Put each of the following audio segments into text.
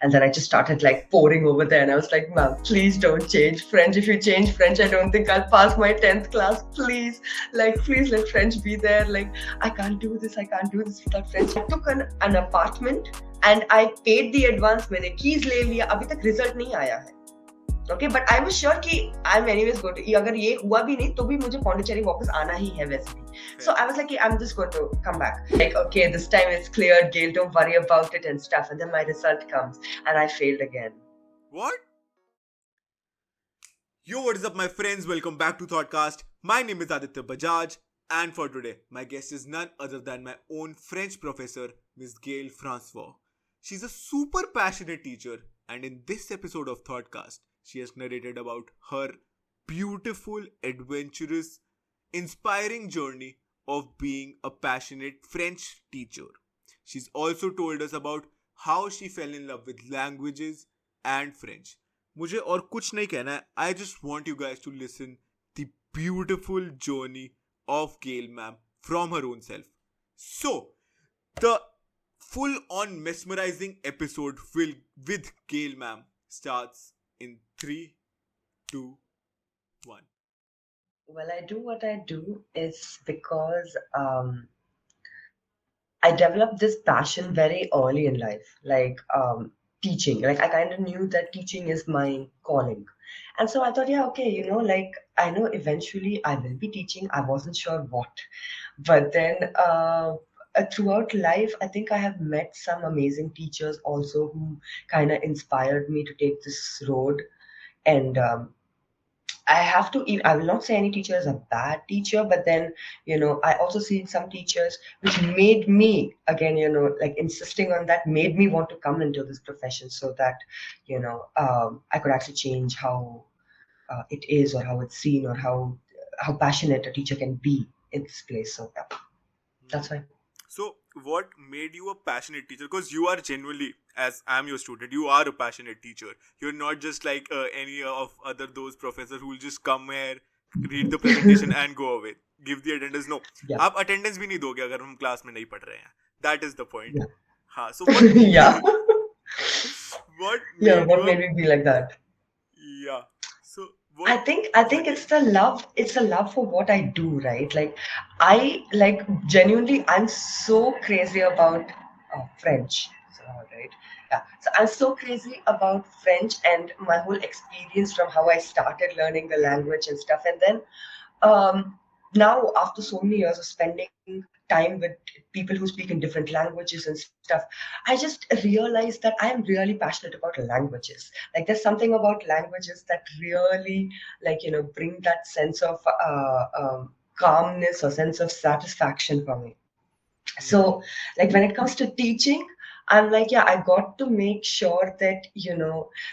And then I just started like pouring over there, and I was like, ma'am, please don't change French. If you change French, I don't think I'll pass my 10th class. Please let French be there. Like, I can't do this without French. I took an apartment and I paid the advance. मैंने keys ले लिया. अभी तक result नहीं आया है. Okay, but I was sure कि I'm anyways going to, अगर ये हुआ भी नहीं तो भी मुझे पौंडीचेरी वापस आना ही है वैसे भी. So I was like, I'm just going to come back. Like, okay, this time it's cleared, Gayle, don't worry about it and stuff. And then my result comes and I failed again. What? Yo, what is up, my friends? Welcome back to ThoughtCast. My name is Aditya Bajaj, and for today, my guest is none other than my own French professor, Miss Gayle Francois. She's a super passionate teacher, and in this episode of ThoughtCast, she has narrated about her beautiful, adventurous, inspiring journey of being a passionate French teacher. She's also told us about how she fell in love with languages and French. मुझे और कुछ नहीं कहना है. I just want you guys to listen the beautiful journey of Gayle Ma'am from her own self. So, the full-on mesmerizing episode with Gayle Ma'am starts in 3, 2, 1. Well, I do what I do is because I developed this passion very early in life, like teaching. Like, I kind of knew that teaching is my calling. And so I thought, yeah, okay, like, I know eventually I will be teaching. I wasn't sure what. But then throughout life, I think I have met some amazing teachers also who kind of inspired me to take this road. And I will not say any teacher is a bad teacher, but then, I also see some teachers which made me, again, like insisting on that, made me want to come into this profession so that, I could actually change how it is or how it's seen or how passionate a teacher can be in this place. So, yeah, that's why. So, what made you a passionate teacher? Because you are genuinely, as I'm your student, you are a passionate teacher. You're not just like any of other those professors who will just come here, read the presentation and go away. Give the attendance. No, Yeah. आप attendance भी नहीं दोगे अगर हम class में नहीं पढ़ रहे हैं. That is the point. Yeah. हाँ. So what? Yeah. What? What made me be like that? Yeah. So what, I think it's the love. It's the love for what I do, right? Like, I like genuinely. I'm so crazy about French, right? Yeah. So I'm so crazy about French and my whole experience from how I started learning the language and stuff, and then now after so many years of spending time with people who speak in different languages and stuff, I just realized that I am really passionate about languages. Like, there's something about languages that really, like, bring that sense of calmness or sense of satisfaction for me. So, like, when it comes to teaching, I'm like, yeah, I got to make sure that,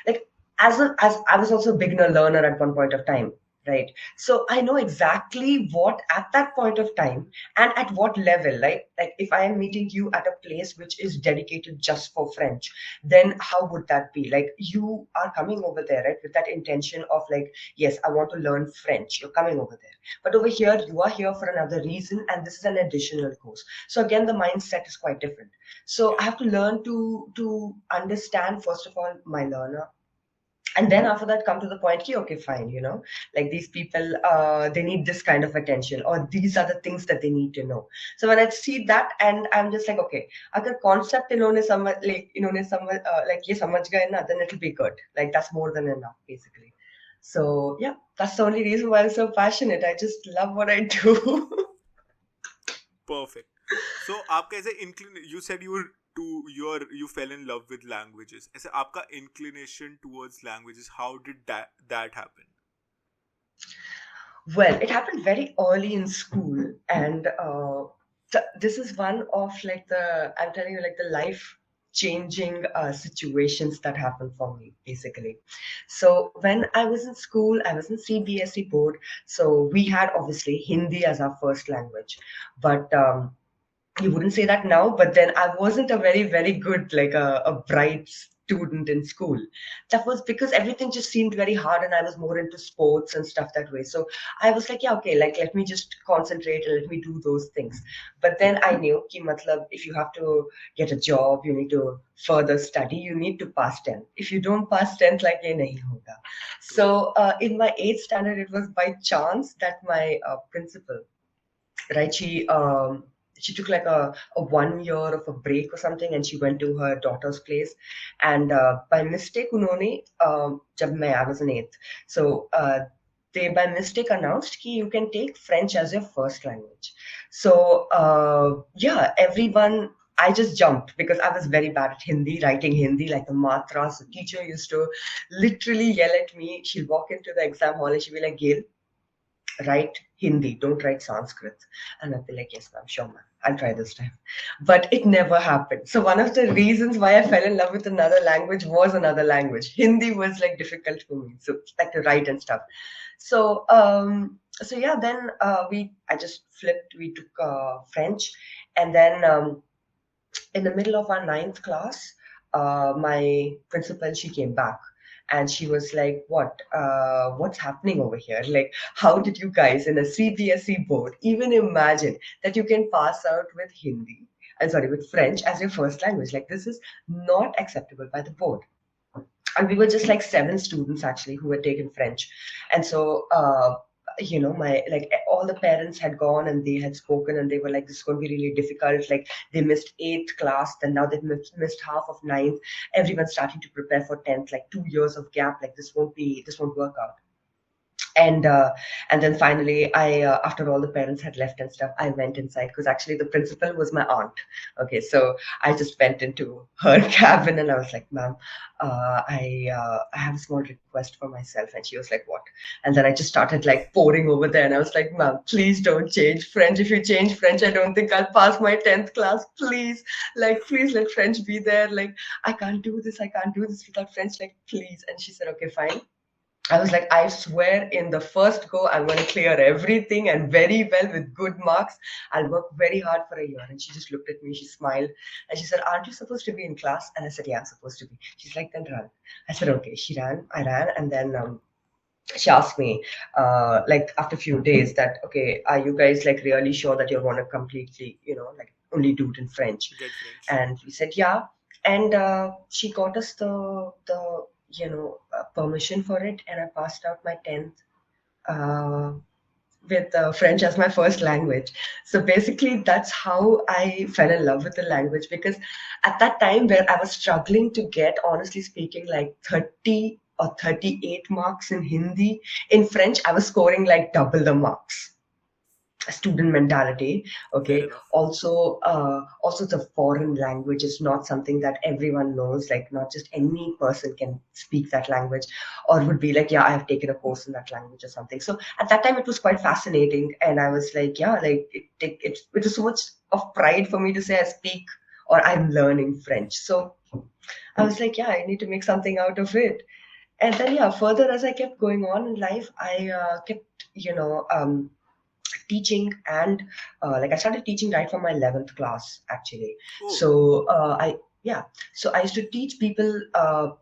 like, as I was also a beginner learner at one point of time. Right. So I know exactly what at that point of time and at what level, like if I am meeting you at a place which is dedicated just for French, then how would that be? Like, you are coming over there, right, with that intention of like, yes, I want to learn French. You're coming over there. But over here, you are here for another reason, and this is an additional course. So again, the mindset is quite different. So I have to learn to understand, first of all, my learner. And then after that, come to the point, okay, fine, like these people, they need this kind of attention, or these are the things that they need to know. So when I see that, and I'm just like, okay, agar concept inhone samajh like ye samajh gaye na, then it'll be good. Like, that's more than enough, basically. So yeah, that's the only reason why I'm so passionate. I just love what I do. Perfect. So, आपका ऐसे you said you fell in love with languages. ऐसे आपका inclination towards languages, how did that happen? Well, it happened very early in school, and this is one of like I'm telling you, like the life-changing situations that happened for me, basically. So when I was in school, I was in CBSE board, so we had obviously Hindi as our first language, but you wouldn't say that now, but then I wasn't a very, very good, like a bright student in school. That was because everything just seemed very hard, and I was more into sports and stuff that way. So I was like, yeah, okay, like let me just concentrate and let me do those things. But then I knew ki matlab, if you have to get a job, you need to further study, you need to pass 10th. If you don't pass 10th, like ye nahi hoga. True. So in my 8th standard, it was by chance that my principal, right, she took like a 1 year of a break or something, and she went to her daughter's place. And by mistake, unhone, I was in 8th. So they by mistake announced that you can take French as your first language. So yeah, everyone. I just jumped because I was very bad at Hindi, writing Hindi, like the matras. The teacher used to literally yell at me. She'll walk into the exam hall and she'll be like, Gail, write Hindi, don't write Sanskrit. And I'd be like, yes, ma'am, sure, ma'am, I'll try this time. But it never happened. So one of the reasons why I fell in love with another language was another language. Hindi was like difficult for me, so like to write and stuff. So yeah, then I just flipped. We took French, and then in the middle of our ninth class, my principal, she came back and she was like, what's happening over here? Like, how did you guys in a CBSE board even imagine that you can pass out with with French as your first language? Like, this is not acceptable by the board. And we were just like 7 students actually who had taken French. And so my like all the parents had gone and they had spoken and they were like, this is going to be really difficult. Like, they missed 8th class, then now they've missed half of ninth. Everyone's starting to prepare for 10th, like 2 years of gap. Like, this won't work out. And then finally, I after all the parents had left and stuff, I went inside because actually the principal was my aunt. Okay, so I just went into her cabin and I was like, ma'am, I have a small request for myself. And she was like, what? And then I just started like pouring over there and I was like, ma'am, please don't change French. If you change French, I don't think I'll pass my 10th class. Please, like, please let French be there. Like, I can't do this without French. Like, please. And she said, okay, fine. I was like, I swear in the first go, I'm going to clear everything and very well with good marks. I'll work very hard for a year. And she just looked at me, she smiled, and she said, aren't you supposed to be in class? And I said, yeah, I'm supposed to be. She's like, then run. I said, okay. She ran, I ran, and then she asked me, like after a few days, that, okay, are you guys like really sure that you're going to completely, like only do it in French? Get French. And we said, yeah. And she got us the permission for it, and I passed out my 10th uh, with French as my first language. So basically, that's how I fell in love with the language, because at that time where I was struggling to get, honestly speaking, like 30 or 38 marks in Hindi, in French, I was scoring like double the marks. Student mentality. Fair Okay, enough. also the foreign language is not something that everyone knows. Like, not just any person can speak that language, or would be like, yeah, I have taken a course in that language or something. So at that time it was quite fascinating, and I was like, yeah, like it was so much of pride for me to say I speak or I'm learning French. So I was like, yeah, I need to make something out of it. And then, yeah, further as I kept going on in life, I kept teaching, and like I started teaching right from my 11th class actually. Oh, So I used to teach people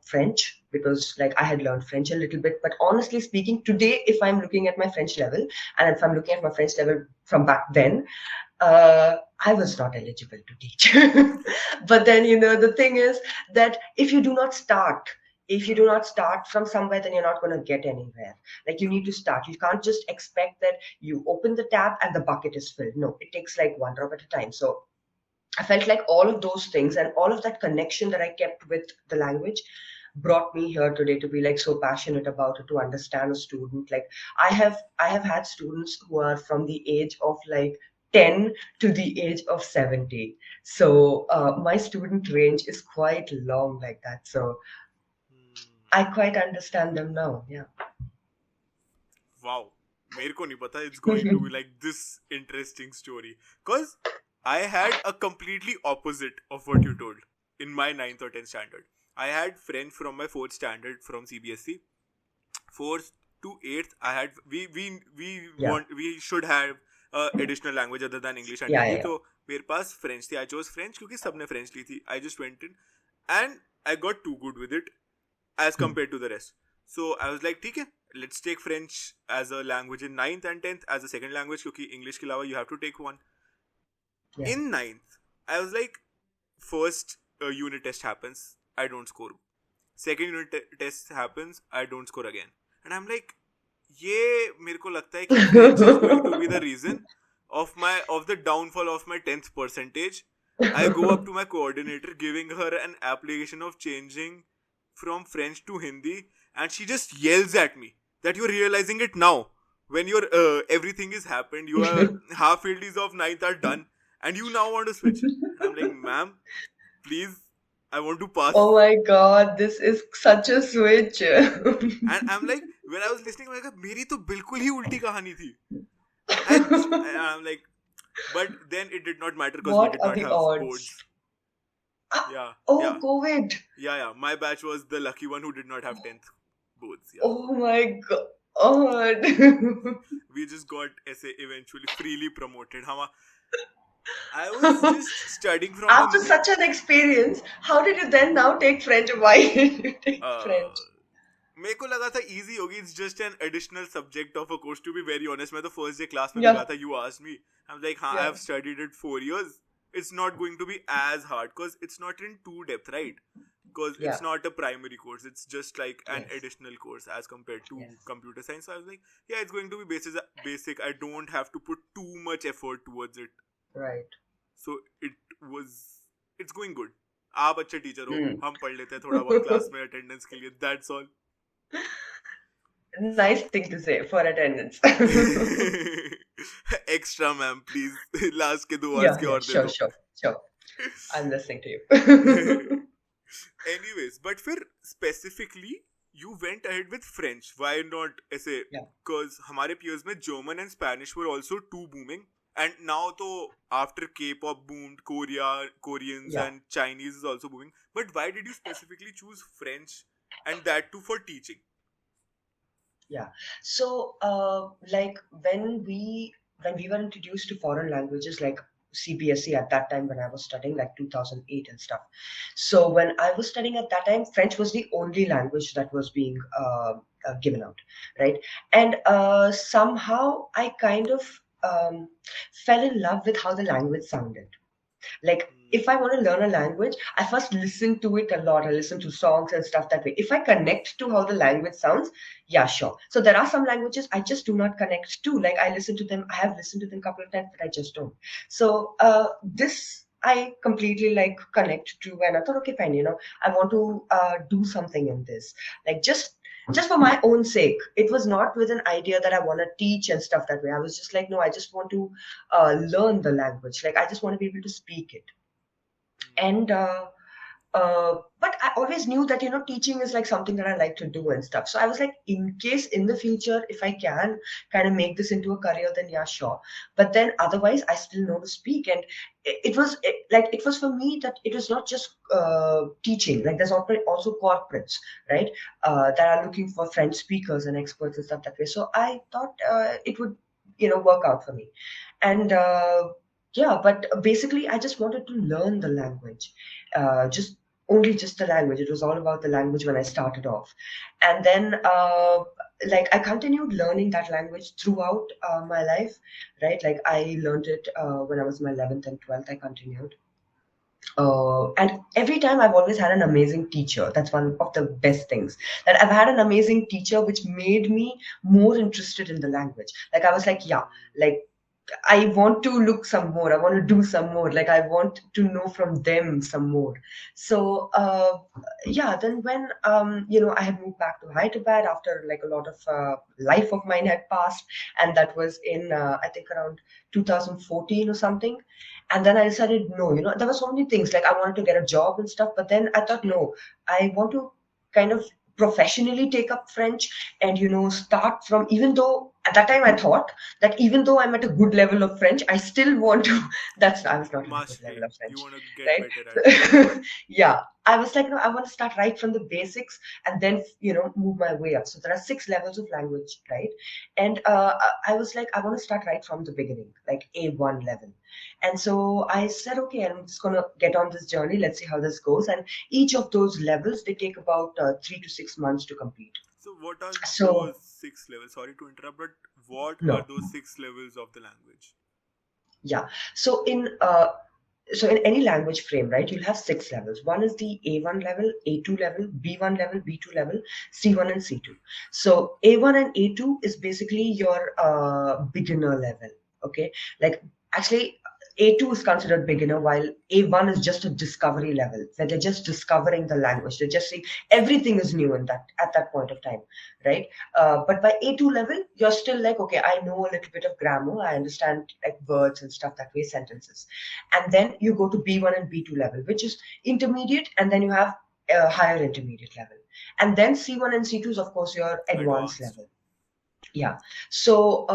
French, because like I had learned French a little bit. But honestly speaking, today, if I'm looking at my French level, and if I'm looking at my French level from back then, I was not eligible to teach. But then, the thing is that if you do not start from somewhere, then you're not going to get anywhere. Like, you need to start. You can't just expect that you open the tap and the bucket is filled. No, it takes like one drop at a time. So I felt like all of those things and all of that connection that I kept with the language brought me here today to be like so passionate about it, to understand a student. Like, I have had students who are from the age of like 10 to the age of 70. So my student range is quite long like that. So I quite understand them now. Yeah. wow. मेरे को नहीं पता it's going to be like this interesting story. Cause I had a completely opposite of what you told in my 9th or 10th standard. I had French from my 4th standard from CBSE. 4th to 8th, I had Yeah. we should have additional language other than English and Yeah. Hindi. Yeah. So मेरे पास French थी. I chose French क्योंकि सबने French ली थी. I just went in, and I got too good with it as compared to the rest. So I was like, ठीक है, let's take French as a language in ninth and 10th as a second language क्योंकि English के अलावा you have to take one. Yeah. In ninth, I was like, first unit test happens, I don't score. Second unit test happens, I don't score again. And I'm like, ये मेरे को लगता है कि French is going to be the reason of the downfall of my 10th percentage. I go up to my coordinator giving her an application of changing from French to Hindi, and she just yells at me that you're realizing it now when your everything is happened, your half fields of ninth are done, and you now want to switch. And I'm like, ma'am, please, I want to pass. Oh my God, this is such a switch. And I'm like, when I was listening, I'm like, मेरी तो बिल्कुल ही उल्टी कहानी थी. And I'm like, but then it did not matter because we What did are not the have odds? boards. Yeah, Oh, yeah, COVID. yeah. My batch was the lucky one who did not have 10th boards. Yeah, Oh my God. we just got essay eventually freely promoted. I was just studying from After the. such an experience, how did you then now take French? Why did you take Uh, French? मेरे को लगा था easy होगी. It's just an additional subject of a course. To be very honest, मैं तो first day class में भी Yeah, गया था. You asked me. I'm like, हाँ, yeah, I've studied it 4 years. It's not going to be as hard because it's not in too depth, right? Because yeah, it's not a primary course. It's just like an yes, additional course as compared to yes, computer science. So I was like, yeah, it's going to be basic. I don't have to put too much effort towards it. right. So it's going good. आप अच्छे teacher हो, Hmm. हम पढ़ लेते हैं थोड़ा बहुत class में अटेंडेंस के लिए. That's all. Nice thing to say for attendance. Extra ma'am please last के 2 hours Yeah, के yeah, और दे sure, दो. sure, sure. I'm listening to you. Anyways, but फिर specifically you went ahead with French. Why not ऐसे? Yeah, Because हमारे peers में German and Spanish were also too booming. And now तो after K-pop boomed, Koreans yeah. and Chinese is also booming. But why did you specifically choose French and that too for teaching? Yeah. So, like when we were introduced to foreign languages like CBSE at that time when I was studying, like 2008 and stuff. So when I was studying at that time, French was the only language that was being given out, right? And somehow I kind of fell in love with how the language sounded. Like if I want to learn a language, I first listen to it a lot. I listen to songs and stuff that way. If I connect to how the language sounds, yeah, sure. So there are some languages I just do not connect to. Like I listen to them, I have listened to them a couple of times, but I just don't. So this I completely like connect to, and I thought, okay, fine, I want to do something in this, like just for my own sake. It was not with an idea that I want to teach and stuff that way. I was just like, no, I just want to learn the language. Like I just want to be able to speak it. And but I always knew that teaching is like something that I like to do and stuff. So I was like, in case in the future, if I can kind of make this into a career, then yeah, sure. But then otherwise, I still know to speak. And it was for me that it was not just teaching. Like there's also corporates, right, that are looking for French speakers and experts and stuff that way. So I thought it would work out for me. And yeah, but basically I just wanted to learn the language, just the language. It was all about the language when I started off. And then like I continued learning that language throughout my life, right? Like I learned it when I was in my 11th and 12th. I continued, and every time I've always had an amazing teacher. That's one of the best things, that I've had an amazing teacher which made me more interested in the language. Like I was like, yeah, like I want to look some more. I want to do some more. Like I want to know from them some more. So yeah, then when I had moved back to Hyderabad after like a lot of life of mine had passed, and that was in I think around 2014 or something. And then I decided, no, there were so many things. Like I wanted to get a job and stuff, but then I thought, no, I want to kind of professionally take up French and start from, even though At that time, I thought that even though I'm at a good level of French, I still want to. I was not at a good level Mastery. of You French, want to get right? better at it. So, yeah, I was like, no, I want to start right from the basics and then, move my way up. So there are six levels of language, right? And I was like, I want to start right from the beginning, like A1 level. And so I said, okay, I'm just going to get on this journey. Let's see how this goes. And each of those levels, they take about 3 to 6 months to complete. So, what are those So, six levels? Sorry to interrupt, but what are no. those six levels of the language? Yeah. So in any language frame, right, you'll have six levels. One is the A1 level, A2 level, B1 level, B2 level, C1 and C2. So A1 and A2 is basically your beginner level. Okay. Like actually A2 is considered beginner while A1 is just a discovery level where they're just discovering the language. They're just saying everything is new in that at that point of time, right? But by A2 level, you're still like, okay, I know a little bit of grammar. I understand like words and stuff that way, sentences. And then you go to B1 and B2 level, which is intermediate, and then you have a higher intermediate level. And then C1 and C2 is, of course, your advanced Advanced. level. Yeah. So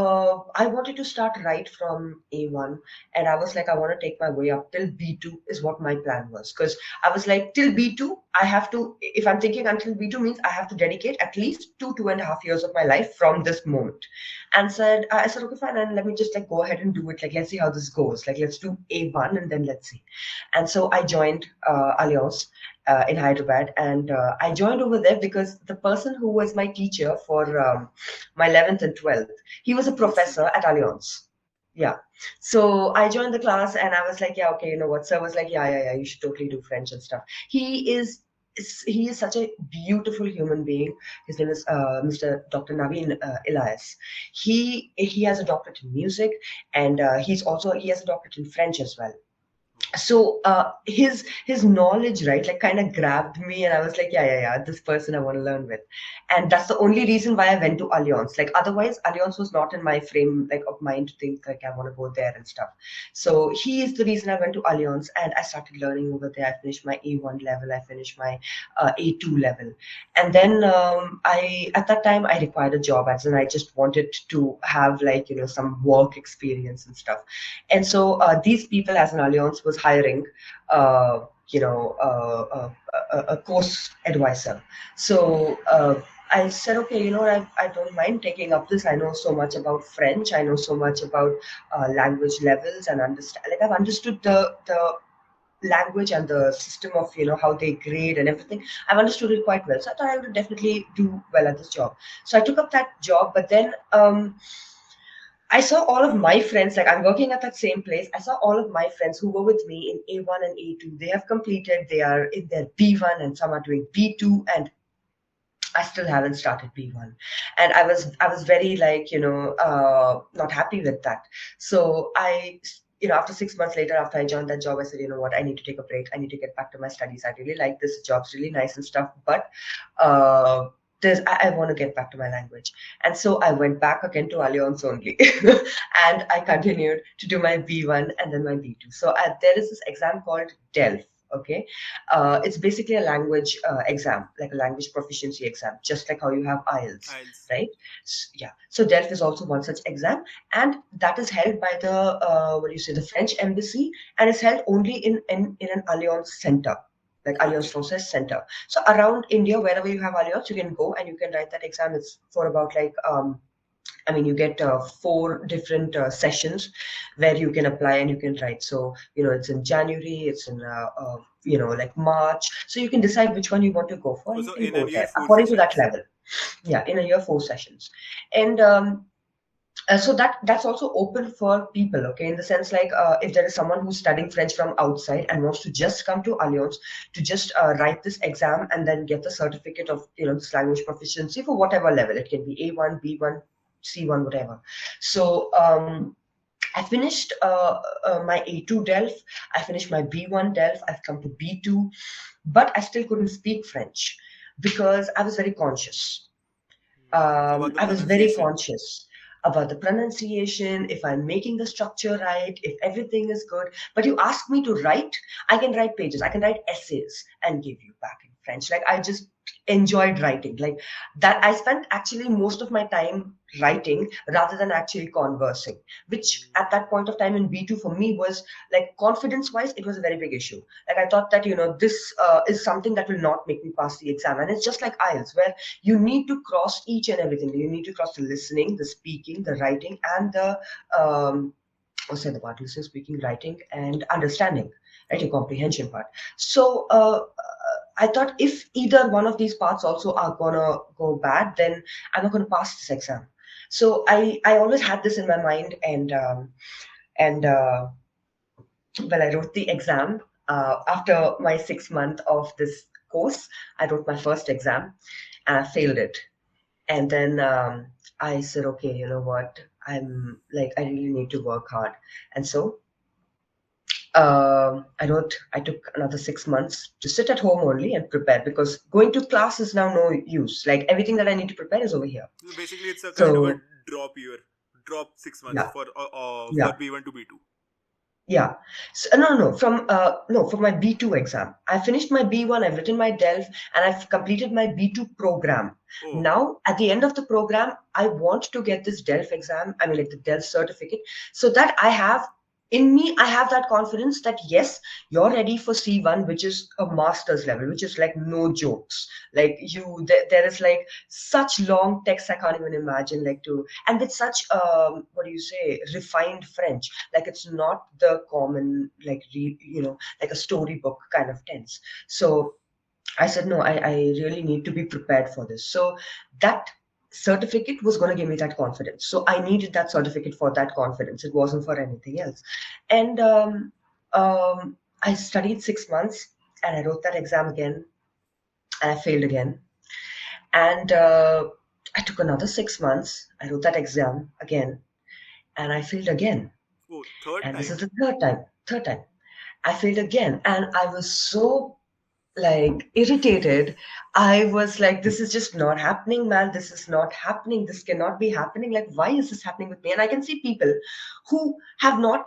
I wanted to start right from A1, and I was like, I want to take my way up till B2 is what my plan was. Because I was like, till B2, I have to, if I'm thinking until B2 means I have to dedicate at least 2.5 years of my life from this moment. And I said, okay, fine, and let me just like go ahead and do it. Like, let's see how this goes. Like, let's do A1 and then let's see. And so I joined Allianz in Hyderabad, and I joined over there because the person who was my teacher for my 11th and 12th. He was a Looks professor similar. at Allianz. Yeah. So I joined the class and I was like, yeah, okay, you know what? Sir was like, yeah, you should totally do French and stuff. He is such a beautiful human being. His name is Mr. Dr. Naveen Elias. He has a doctorate in music, and he has a doctorate in French as well. So his knowledge, right, like kind of grabbed me, and I was like, yeah, this person I want to learn with. And that's the only reason why I went to Allianz. Like otherwise Allianz was not in my frame like of mind to think like I want to go there and stuff. So he is the reason I went to Allianz, and I started learning over there. I finished my A1 level, I finished my A2 level. And then I at that time I required a job, as in I just wanted to have like some work experience and stuff. And so these people, as an alliance, was hiring, a course advisor. So I said, okay, I don't mind taking up this. I know so much about French. I know so much about language levels and understand. Like I've understood the language and the system of how they grade and everything. I've understood it quite well. So I thought I would definitely do well at this job. So I took up that job, but then. I saw all of my friends, like I'm working at that same place. I saw all of my friends who were with me in A1 and A2. They have completed, they are in their B1, and some are doing B2, and I still haven't started B1. And I was very like, not happy with that. So after 6 months later, after I joined that job, I said, you know what, I need to take a break. I need to get back to my studies. I really like this job's really nice and stuff, but uh, I want to get back to my language. And so I went back again to Allianz only. And I continued to do my B1 and then my B2. So there is this exam called DELF. Okay. It's basically a language exam, like a language proficiency exam, just like how you have IELTS, IELTS. right? Yeah. So DELF is also one such exam, and that is held by the what do you say, the French embassy, and is held only in an Allianz center, like Allianz Okay. Process Center. So around India, wherever you have Allianz, you can go and you can write that exam. It's for about like I mean, you get four different sessions where you can apply and you can write. So, it's in January, it's in, like March. So you can decide which one you want to go for and you Also, can in a go year, there four according to that sessions. level. Yeah, in a year, four sessions. And so that's also open for people, okay, in the sense like if there is someone who's studying French from outside and wants to just come to Allianz to just write this exam and then get the certificate of this language proficiency for whatever level. It can be A1, B1, C1, whatever. So I finished my A2 DELF. I finished my B1 DELF. I've come to B2, but I still couldn't speak French because I was very conscious. About the I was very pronunciation. conscious about the pronunciation, if I'm making the structure right, if everything is good. But you ask me to write, I can write pages, I can write essays and give you back in French. Like I just enjoyed writing. Like that, I spent actually most of my time writing rather than actually conversing, which at that point of time in B2 for me was like confidence wise, it was a very big issue. Like I thought that, this is something that will not make me pass the exam. And it's just like IELTS, where you need to cross each and everything. You need to cross the listening, the speaking, the writing, and the, what's the part? Listening, speaking, writing, and understanding, right? Your comprehension part. So, I thought if either one of these parts also are gonna go bad, then I'm not gonna pass this exam. So I always had this in my mind, and well, I wrote the exam after my 6 month of this course. I wrote my first exam, and I failed it. And then I said, okay, you know what? I really need to work hard. And so I took another 6 months to sit at home only and prepare, because going to class is now no use. Like everything that I need to prepare is over here. So basically, it's a kind of a So drop year, drop 6 months yeah, for yeah, B1 to B2. yeah. So, no, for my B2 exam, I finished my B1. I've written my DELF, and I've completed my B2 program. Oh, Now, at the end of the program, I want to get this DELF exam. I mean, like the DELF certificate, so that I have that confidence that yes, you're ready for C1, which is a master's level, which is like no jokes. Like there is like such long text I can't even imagine, like to, and with such what do you say, refined French. Like it's not the common like like a storybook kind of tense. So I said, no, I really need to be prepared for this. So that certificate was going to give me that confidence. So I needed that certificate for that confidence. It wasn't for anything else. And I studied 6 months, and I wrote that exam again, and I failed again. And I took another 6 months. I wrote that exam again, and I failed again. oh, third And this is time. the third time. Third time. I failed again. And I was so like irritated. I was like, this is just not happening, man. This is not happening. This cannot be happening. Like, why is this happening with me? And I can see people who do not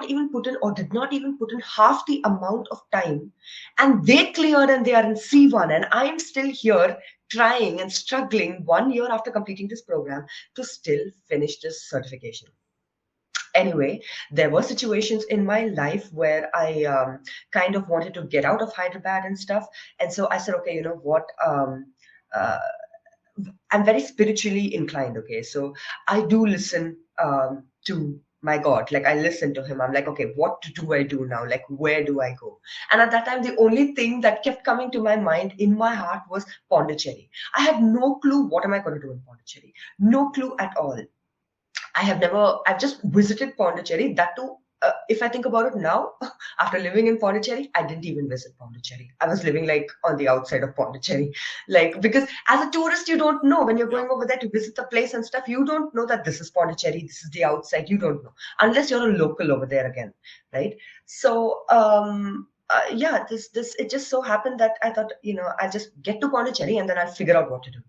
even put in, or did not even put in half the amount of time, and they cleared and they are in C1. And I'm still here trying and struggling 1 year after completing this program to still finish this certification. Anyway, there were situations in my life where I kind of wanted to get out of Hyderabad and stuff. And so I said, okay, you know what? Uh, I'm very spiritually inclined. Okay. So I do listen to my God. Like I listen to him. I'm like, okay, what do I do now? Like, where do I go? And at that time, the only thing that kept coming to my mind in my heart was Pondicherry. I had no clue what am I going to do in Pondicherry. No clue at all. I've just visited Pondicherry. That too, if I think about it now, after living in Pondicherry, I didn't even visit Pondicherry. I was living like on the outside of Pondicherry. Like, because as a tourist, you don't know when you're Yeah. going over there to visit the place and stuff, you don't know that this is Pondicherry, this is the outside. You don't know unless you're a local over there again, right? So, yeah, it just so happened that I thought, I'll just get to Pondicherry and then I'll figure out what to do.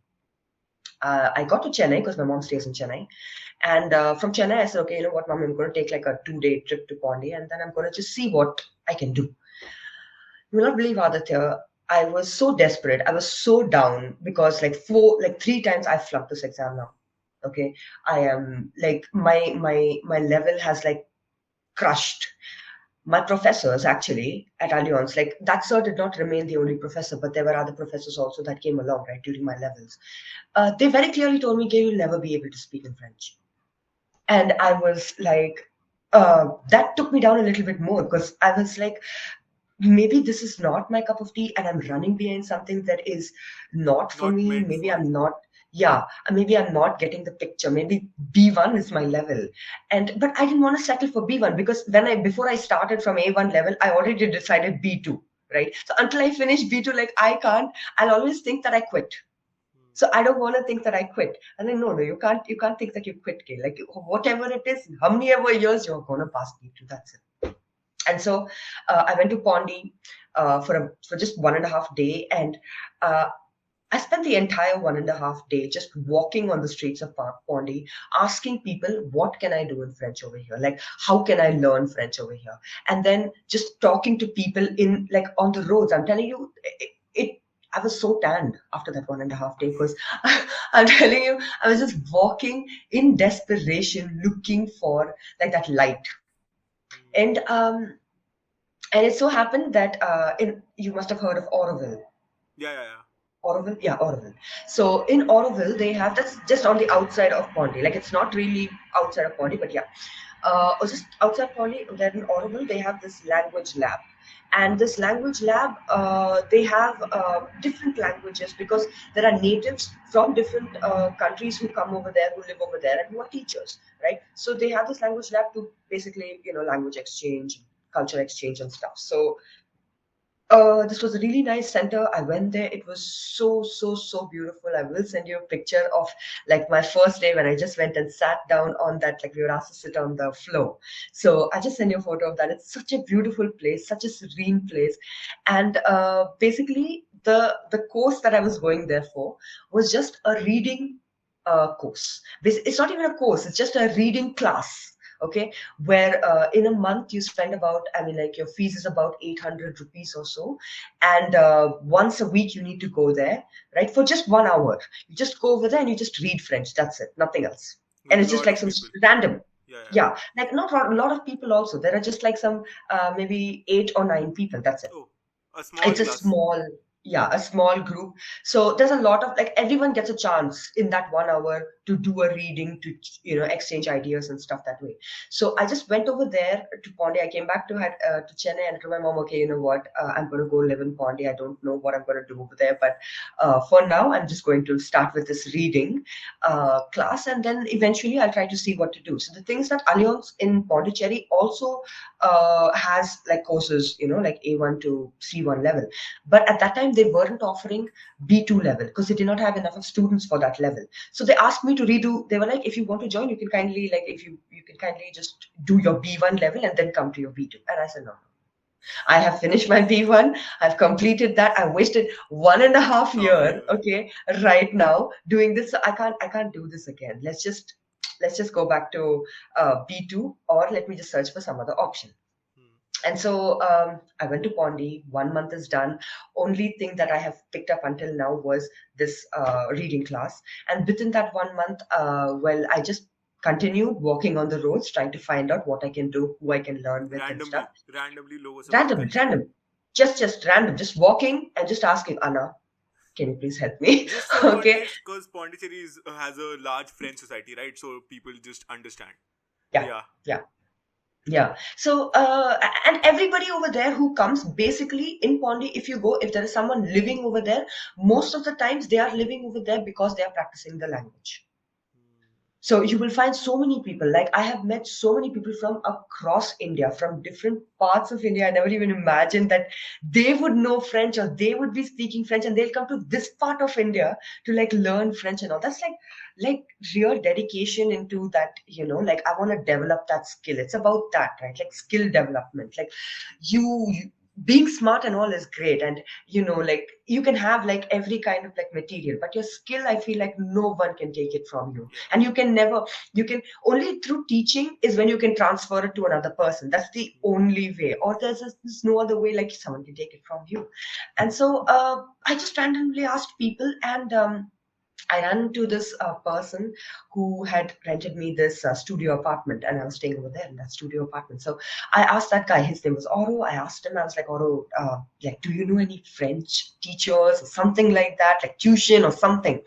I got to Chennai because my mom stays in Chennai. And from Chennai, I said, okay, you know what, mom, I'm going to take like a 2 day trip to Pondi, and then I'm going to just see what I can do. You will not believe, Aditya, I was so desperate. I was so down because like 3 times I flunked this exam now. Okay. I am like, my level has like crushed. My professors actually at Allianz, like that sir did not remain the only professor, but there were other professors also that came along, right, during my levels. They very clearly told me, Gayle, you'll never be able to speak in French. And I was like, that took me down a little bit more, because I was like, maybe this is not my cup of tea and I'm running behind something that is not for Not me. meant Maybe for I'm you. not, yeah, maybe I'm not getting the picture. Maybe B1 is my level. But I didn't want to settle for B1, because before I started from A1 level, I already decided B2, right? So until I finish B2, like I'll always think that I quit. So I don't want to think that I quit. And then no, you can't think that you quit, Kay. Like whatever it is, how many ever years you're gonna pass B2, that's it. And so I went to Pondi for just 1.5 day, and uh, I spent the entire 1.5 day just walking on the streets of Pondi, asking people, what can I do in French over here? Like, how can I learn French over here? And then just talking to people in like on the roads. I'm telling you, it I was so tanned after that 1.5 day because I'm telling you, I was just walking in desperation looking for like that light. And and it so happened that in you must have heard of Auroville. Yeah, yeah, yeah. Auroville, yeah, Auroville. So in Auroville, they have that's just on the outside of Pondy. Like it's not really outside of Pondy, but yeah, or just outside Pondy. There in Auroville, they have this language lab, and this language lab, they have different languages because there are natives from different countries who come over there, who live over there, and who are teachers, right? So they have this language lab to basically, language exchange, culture exchange, and stuff. So this was a really nice center. I went there. It was so, so, so beautiful. I will send you a picture of like my first day when I just went and sat down on that, like we were asked to sit on the floor. So I just send you a photo of that. It's such a beautiful place, such a serene place. And basically the course that I was going there for was just a reading course. It's not even a course, it's just a reading class. Okay, where in a month you spend about, I mean, like your fees is about 800 rupees or so, and once a week you need to go there, right, for just 1 hour. You just go over there and you just read French. That's it, nothing else. With And a it's just lot like of some people. random, Yeah, yeah. yeah, like not a lot of people also. There are just like some maybe 8 or 9 people. That's it. Oh, a small It's a class. small, yeah, a small group. So there's a lot of like everyone gets a chance in that 1 hour to do a reading, to exchange ideas and stuff that way. So I just went over there to Pondy. I came back to Chennai and I told my mom, okay, you know what, I'm going to go live in Pondy. I don't know what I'm going to do over there, but for now I'm just going to start with this reading class, and then eventually I'll try to see what to do. So the things that Allianz in Pondicherry also has like courses, like A1 to C1 level. But at that time, they weren't offering B2 level because they did not have enough of students for that level. So they asked me to redo. They were like, if you want to join, you can kindly, like, if you can kindly just do your B1 level and then come to your B2. And I said, no. I have finished my B1. I've completed that. I wasted 1.5 year, Oh, okay, right now doing this. So I can't do this again. Let's just go back to B2, or let me just search for some other option. hmm. And so I went to Pondy. 1 month is done. Only thing that I have picked up until now was this reading class. And within that 1 month, well, I just continued walking on the roads, trying to find out what I can do, who I can learn with and stuff. Randomly lower some Random, knowledge. random, just random, just walking and just asking Anna, can you please help me? Just for Okay, context, because Pondicherry has a large French society, right? So people just understand. yeah, Yeah. yeah. Yeah. So, and everybody over there who comes, basically in Pondi, if you go, if there is someone living over there, most of the times they are living over there because they are practicing the language. So you will find so many people. Like I have met so many people from across India, from different parts of India. I never even imagined that they would know French or they would be speaking French, and they'll come to this part of India to like learn French and all. That's like real dedication into that. Like I want to develop that skill. It's about that, right? Like skill development. Like you being smart and all is great, and like you can have like every kind of like material, but your skill, I feel like no one can take it from you. Yeah. And you can only through teaching is when you can transfer it to another person. That's the only way, or there's no other way like someone can take it from you. And so I just randomly asked people, and I ran into this person who had rented me this studio apartment, and I was staying over there in that studio apartment. So I asked that guy, his name was Oro. I asked him, I was like, Oro, like, do you know any French teachers or something like that, like tuition or something?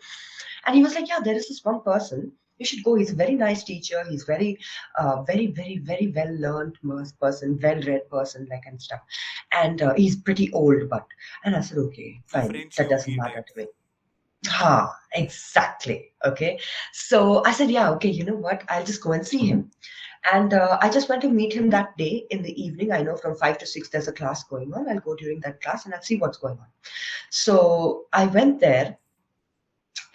And he was like, yeah, there is this one person. You should go. He's a very nice teacher. He's very, very, very well learned person, well read person, like and stuff. And he's pretty old, but. And I said, okay, A fine. French That doesn't yogi matter type. to me. Exactly. Okay. So I said, yeah, okay, you know what? I'll just go and see him. And I just went to meet him that day in the evening. I know from 5 to 6 there's a class going on. I'll go during that class and I'll see what's going on. So I went there,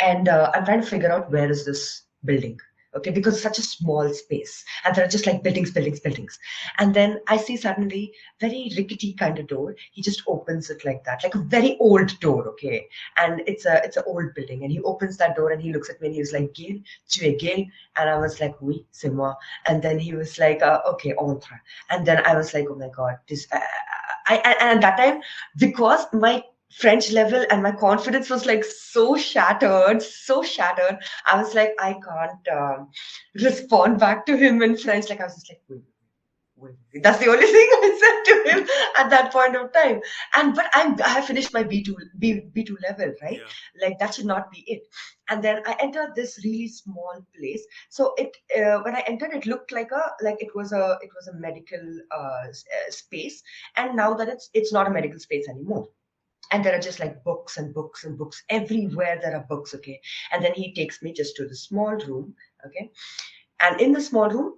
and I'm trying to figure out where is this building. Okay, because it's such a small space, and there are just like buildings, buildings, buildings. And then I see suddenly very rickety kind of door. He just opens it like that, like a very old door. Okay, and it's an old building, and he opens that door and he looks at me and he was like, Gail, tu es Gail? And I was like, oui, c'est moi. And then he was like, okay, entre. And then I was like, oh my god, this. And at that time, because my French level, and my confidence was like so shattered, so shattered. I was like, I can't respond back to him in French. Like I was just like, wait. That's the only thing I said to him at that point of time. And but I have finished my B2 level, right? Yeah. Like that should not be it. And then I entered this really small place. So it when I entered, it looked like it was a medical space. And now that it's not a medical space anymore, and there are just like books and books and books everywhere. There are books, okay. And then he takes me just to the small room, okay. And in the small room,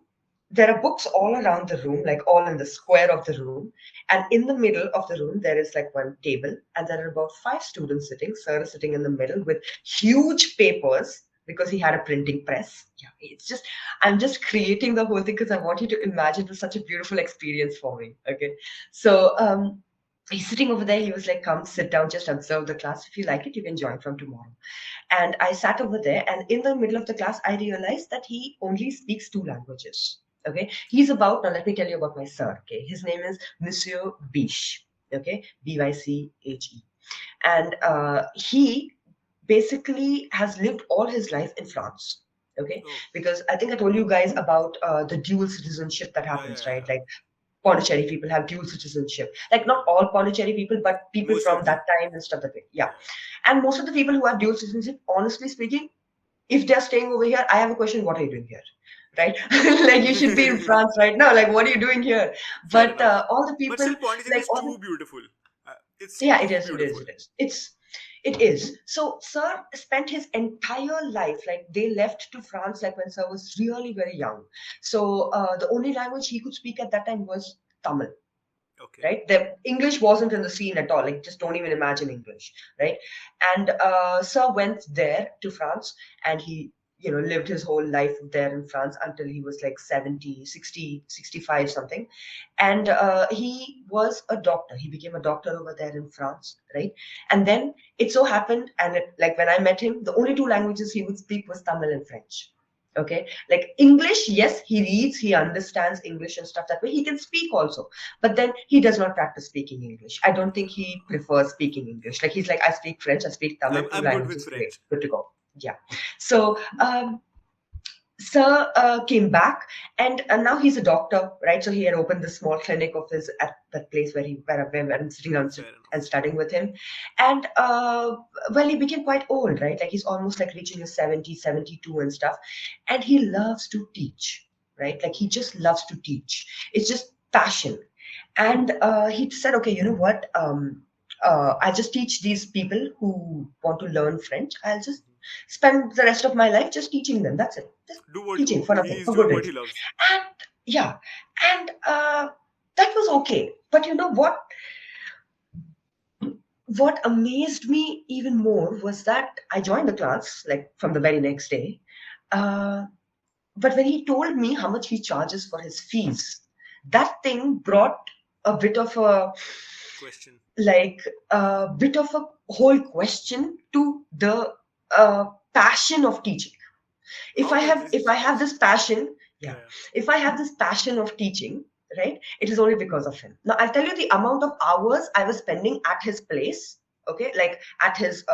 there are books all around the room, like all in the square of the room. And in the middle of the room, there is like one table, and there are about 5 students sitting. Sir is sitting in the middle with huge papers because he had a printing press. Yeah, it's just, I'm just creating the whole thing because I want you to imagine. It was such a beautiful experience for me. Okay. So, he's sitting over there. He was like, come sit down, just observe the class. If you like it, you can join from tomorrow. And I sat over there, and in the middle of the class, I realized that he only speaks 2 languages. Okay. He's about, now let me tell you about my sir. Okay. His name is Monsieur Biche. Okay. Byche. And he basically has lived all his life in France. Okay. Oh. Because I think I told you guys about the dual citizenship that Yeah, yeah, happens, right? yeah. Like Pondicherry people have dual citizenship. Like not all Pondicherry people, but people Most from of them. that time and stuff that way. Yeah. Yeah. And most of the people who have dual citizenship, honestly speaking, if they're staying over here, I have a question: what are you doing here? Right? Like you should be in France right now. Like what are you doing here? Fair But enough. all the But people, still, Pondicherry like is all the too beautiful. It's yeah, it too is, it is, beautiful. it is. It is. So Sir spent his entire life, like they left to France like when Sir was really very young. So the only language he could speak at that time was Tamil, Okay. right? The English wasn't in the scene at all. Like just don't even imagine English, right? And Sir went there to France, and he lived his whole life there in France until he was like 70, 60, 65 something. And he was a doctor. He became a doctor over there in France, right? And then it so happened, and like when I met him, the only 2 languages he would speak was Tamil and French. Okay, like English, yes, he reads, he understands English and stuff that way. He can speak also, but then he does not practice speaking English. I don't think he prefers speaking English. Like he's like, I speak French, I speak Tamil, two I'm good with languages, great, French. good to go. Yeah. So Sir came back, and now he's a doctor, right? So he had opened the small clinic of his at that place where I'm sitting down Fair and enough. studying with him. And well, he became quite old, right? Like he's almost like reaching his 70, 72 and stuff. And he loves to teach, right? Like he just loves to teach. It's just passion. And he said, okay, you know what? I'll just teach these people who want to learn French. I'll just spend the rest of my life just teaching them. That's it. Just Do what teaching for nothing, he's for doing good what he reason. loves. And yeah, and that was okay. But you know what? What amazed me even more was that I joined the class like from the very next day. Uh, but when he told me how much he charges for his fees, that thing brought a bit of Question. a bit of a whole question to the passion of teaching. if How i much have does he if I have charge? this passion, yeah, Yeah. if I have this passion of teaching, right, it is only because of him. Now I'll tell you the amount of hours I was spending at his place, okay, like at his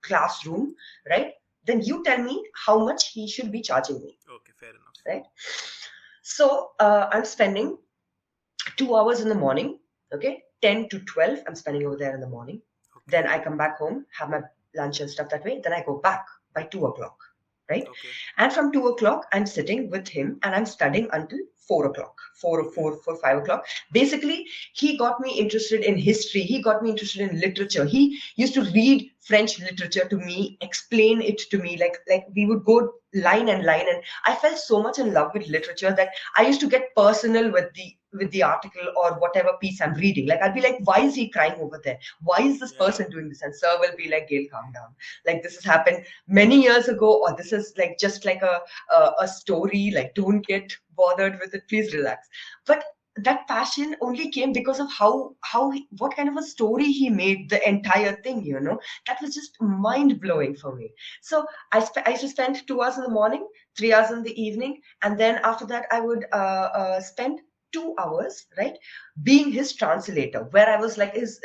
classroom, right? Then you tell me how much he should be charging me, Okay, fair enough. right? So I'm spending 2 hours in the morning, okay, 10 to 12, I'm spending over there in the morning. Okay. Then I come back home, have my lunch and stuff that way. Then I go back by 2 o'clock, right? Okay. And from 2 o'clock, I'm sitting with him and I'm studying until 4 o'clock, Okay. 5 o'clock. Basically, he got me interested in history. He got me interested in literature. He used to read French literature to me, explain it to me. Like we would go line and line, and I fell so much in love with literature that I used to get personal with the article or whatever piece I'm reading. Like I'll be like, why is he crying over there? Why is this Yeah. person doing this? And sir will be like, Gail, calm down. Like this has happened many years ago, or this is like just like a story. Like don't get bothered with it. Please relax. But that passion only came because of what kind of a story he made the entire thing. That was just mind blowing for me. So I used to spend 2 hours in the morning, 3 hours in the evening, and then after that I would spend 2 hours, right, being his translator, where I was like his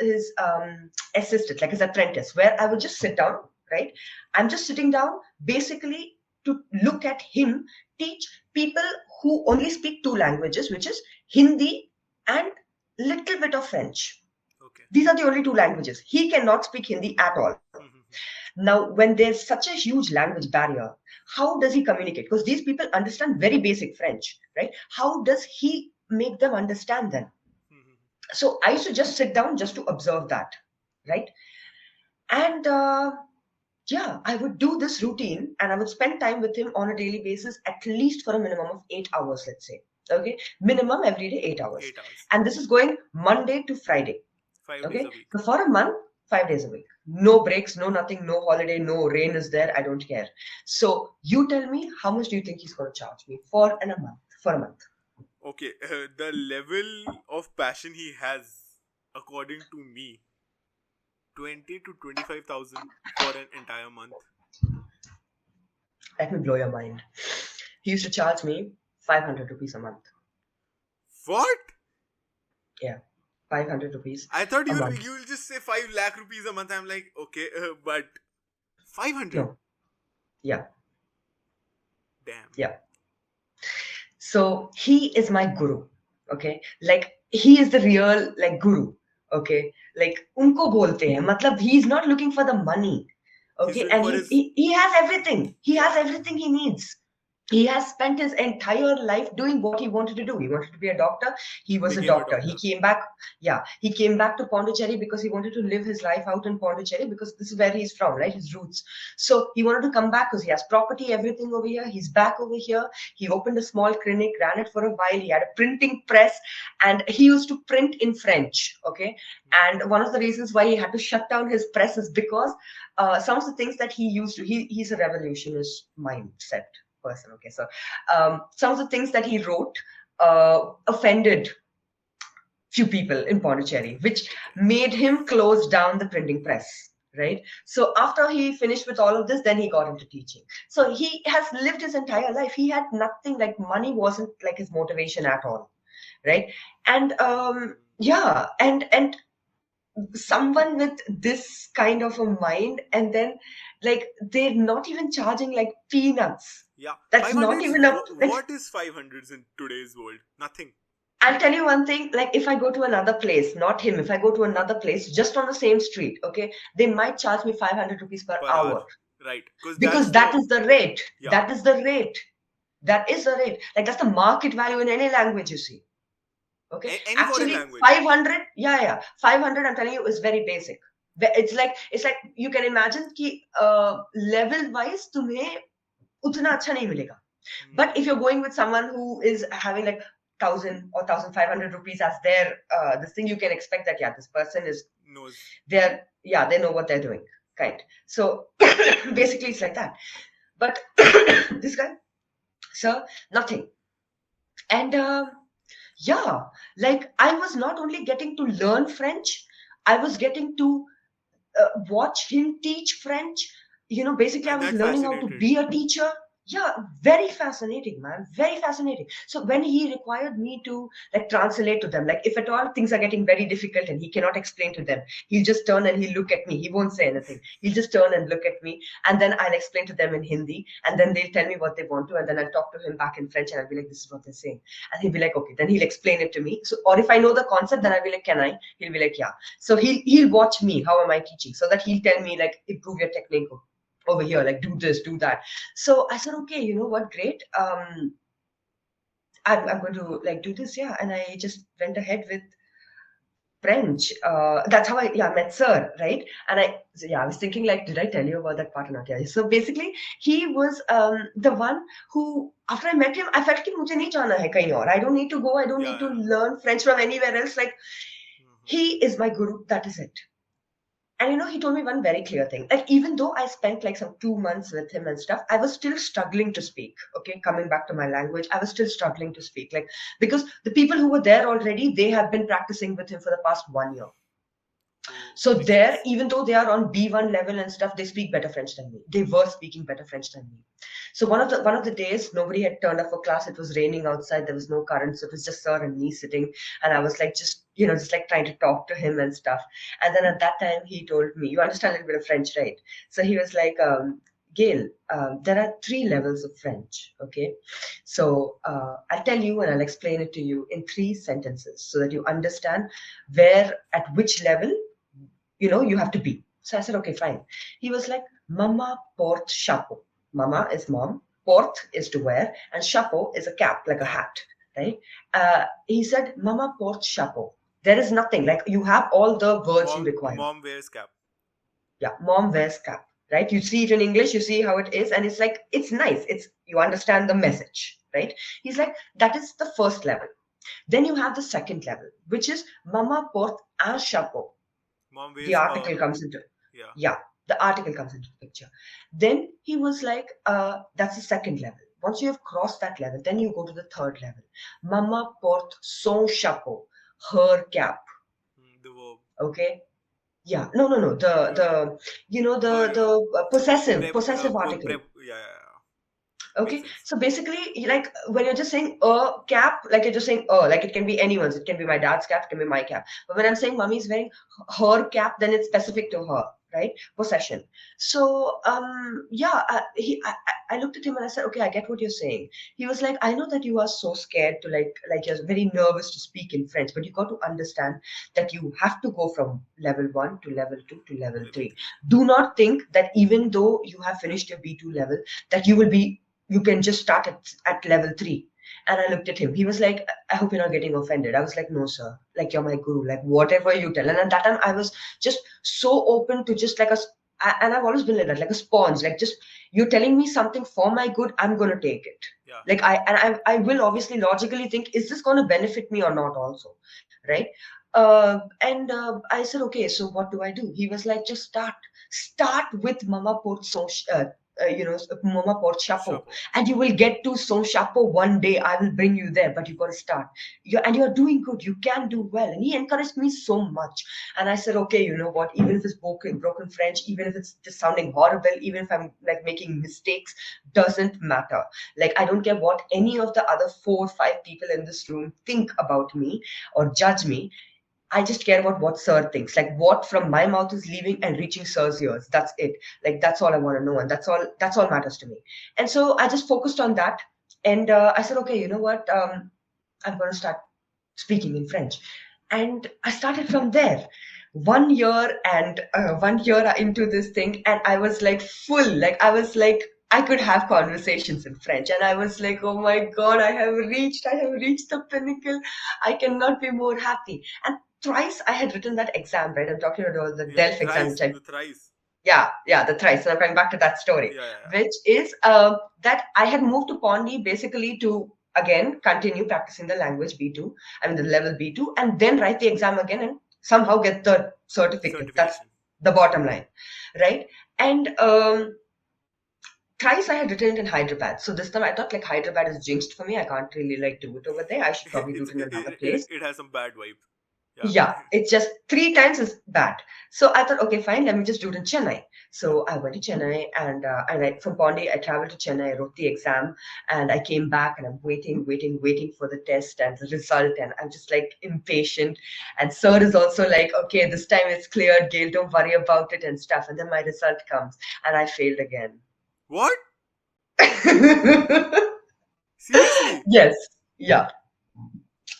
assistant, like his apprentice, where I would just sit down, right? I'm just sitting down basically to look at him teach people who only speak two languages, which is Hindi and little bit of French. Okay. These are the only two languages. He cannot speak Hindi at all. Now, when there's such a huge language barrier, how does he communicate? Because these people understand very basic French, right? How does he make them understand then? So I used to just sit down just to observe that, right? And yeah, I would do this routine and I would spend time with him on a daily basis, at least for a minimum of 8 hours, let's say. Okay, minimum every day 8 hours. 8 hours. And this is going Monday to Friday. 5 days Okay, a week. so for a month, 5 days a week. No breaks, no nothing, no holiday, no rain is there. I don't care. So you tell me, how much do you think he's going to charge me for a month? For a month. Okay, the level of passion he has, according to me, 20 to 25,000 for an entire month. Let me blow your mind. He used to charge me 500 rupees a month. What? Yeah, 500 rupees. I thought a you month. will just say 5 lakh rupees a month. I'm like, okay, but 500? No. Yeah. Damn. Yeah. So he is my guru. Okay. Like he is the real like guru. Okay. Like unko bolte hain. Matlab he's not looking for the money. He's Okay. doing And for he has everything. He has everything he needs. He has spent his entire life doing what he wanted to do. He wanted to be a doctor. He was a Became a doctor. He doctor. came back. Yeah, he came back to Pondicherry because he wanted to live his life out in Pondicherry because this is where he's from, right? His roots. So he wanted to come back because he has property, everything over here. He's back over here. He opened a small clinic, ran it for a while. He had a printing press and he used to print in French. Okay. And one of the reasons why he had to shut down his press is because some of the things that he used to, he's a revolutionist mindset person. Okay, so some of the things that he wrote offended few people in Pondicherry, which made him close down the printing press. Right. So after he finished with all of this, then he got into teaching. So he has lived his entire life. He had nothing, like money wasn't like his motivation at all. Right. And yeah, and someone with this kind of a mind, and then like they're not even charging like peanuts. Yeah. That's not even a like, what is 500s in today's world? Nothing. I'll tell you one thing, like if I go to another place, not him, if I go to another place just on the same street, okay, they might charge me 500 rupees per hour. Right. Because that is the rate. Yeah. That is the rate. That is the rate. Like that's the market value in any language, you see. Okay. Any Actually, foreign language. 500, yeah. 500, I'm telling you, is very basic. It's like you can imagine कि level wise तुम्हें उतना अच्छा नहीं मिलेगा. But if you're going with someone who is having like 1,000 or 1,500 rupees as their this thing, you can expect that this person is knows. They know what they're doing, kind. So basically, it's like that. But this guy, sir, nothing. And yeah, like I was not only getting to learn French, I was getting to watch him teach French. Basically, I was learning how to be a teacher. Yeah, very fascinating, man. Very fascinating. So when he required me to like translate to them, like if at all things are getting very difficult and he cannot explain to them, he'll just turn and he'll look at me. He won't say anything. He'll just turn and look at me, and then I'll explain to them in Hindi, and then they'll tell me what they want to, and then I'll talk to him back in French, and I'll be like, this is what they're saying. And he'll be like, okay. Then he'll explain it to me. So, or if I know the concept, then I'll be like, can I? He'll be like, yeah. So he'll watch me. How am I teaching? So that he'll tell me like, improve your technique over here, like do this, do that. So I said, okay, you know what, great. I'm going to like do this, yeah. And I just went ahead with French. That's how I met Sir, right? And I was thinking like, did I tell you about that part or not? Yeah. So basically, he was the one who, after I met him, I felt कि मुझे नहीं जाना है कहीं और. I don't need to go. I don't need to learn French from anywhere else. Like, he is my guru. That is it. And he told me one very clear thing. Like, even though I spent like some 2 months with him and stuff, I was still struggling to speak. Okay, coming back to my language, I was still struggling to speak. Like, because the people who were there already, they have been practicing with him for the past 1 year. So there, even though they are on B1 level and stuff, they speak better French than me. They were speaking better French than me. So one of the days, nobody had turned up for class. It was raining outside. There was no current, so it was just sir and me sitting. And I was like, just like trying to talk to him and stuff. And then at that time, he told me, "You understand a little bit of French, right?" So he was like, "Gail, there are three levels of French. Okay, so I'll tell you and I'll explain it to you in three sentences so that you understand where at which level you have to be." So I said, okay, fine. He was like, "Mama porte chapeau." Mama is mom, porte is to wear, and chapeau is a cap, like a Cap. hat, right? He said, "Mama porte chapeau." There is nothing, like you have all the words you require. Mom wears cap. Yeah, mom wears cap, right? You see it in English, you see how it is, and it's like, it's nice. You understand the message, right? He's like, that is the first level. Then you have the second level, which is "Mama porte un chapeau." Mom The wears article comes into yeah. Yeah, the article comes into the picture. Then he was like, that's the second level. Once you have crossed that level, then you go to the third level. "Mama porte son chapeau," her cap. The verb. Okay. Yeah, no, the Her possessive prep possessive article. yeah. Makes Okay, sense. so basically, like when you're just saying a cap, like you're just saying like it can be anyone's, it can be my dad's cap, it can be my cap. But when I'm saying mommy's wearing her cap, then it's specific to her, right? Possession. So yeah, I looked at him and I said, okay, I get what you're saying. He was like, I know that you are so scared to like you're very nervous to speak in French, but you got to understand that you have to go from level one to level two to level Level three. 3. Do not think that even though you have finished your B2 level, that you can just start at level three. And I looked at him. He was like, "I hope you're not getting offended." I was like, "No, sir. Like, you're my guru. Like, whatever you tell." And at that time, I was just so open to just and I've always been like that, like a sponge. Like, just you're telling me something for my good, I'm gonna take it. Yeah. Like, I will obviously logically think, is this gonna benefit me or not? Also, right? And I said, okay. So what do I do? He was like, just start with Mama Port Mama Port Chapeau, Chapeau. and you will get to Son Chapeau one day. I will bring you there, but you got to start. You're doing good. You can do well. And he encouraged me so much. And I said, okay, you know what? Even if it's broken French, even if it's just sounding horrible, even if I'm like making mistakes, doesn't matter. Like, I don't care what any of the other 4 or 5 people in this room think about me or judge me. I just care about what sir thinks, like what from my mouth is leaving and reaching sir's ears. That's it. Like, that's all I want to know, and that's all matters to me. And so I just focused on that, and I said, okay, you know what? I'm going to start speaking in French, and I started from there. 1 year and 1 year into this thing, and I was like full. Like, I was like, I could have conversations in French, and I was like, oh my god, I have reached the pinnacle. I cannot be more happy. And thrice I had written that exam, right? I'm talking about the Yeah. DELF exam, which The thrice. yeah, the thrice. And I'm coming back to that story, Yeah. which is that I had moved to Pondi basically to again continue practicing the language B2, I mean the level B2, and then write the exam again and somehow get the certificate. That's Certification. the bottom line, right? And thrice I had written it in Hyderabad. So this time I thought like Hyderabad is jinxed for me. I can't really like do it over there. I should probably do it in another place. It has some bad vibe. Yeah. Yeah, it's just 3 times is bad. So I thought, okay, fine, let me just do it in Chennai. So I went to Chennai, and from Pondi, I traveled to Chennai, I wrote the exam, and I came back, and I'm waiting for the test and the result, and I'm just like impatient. And sir is also like, okay, this time it's cleared, Gail, don't worry about it and stuff. And then my result comes, and I failed again. What? Seriously? Yes, yeah,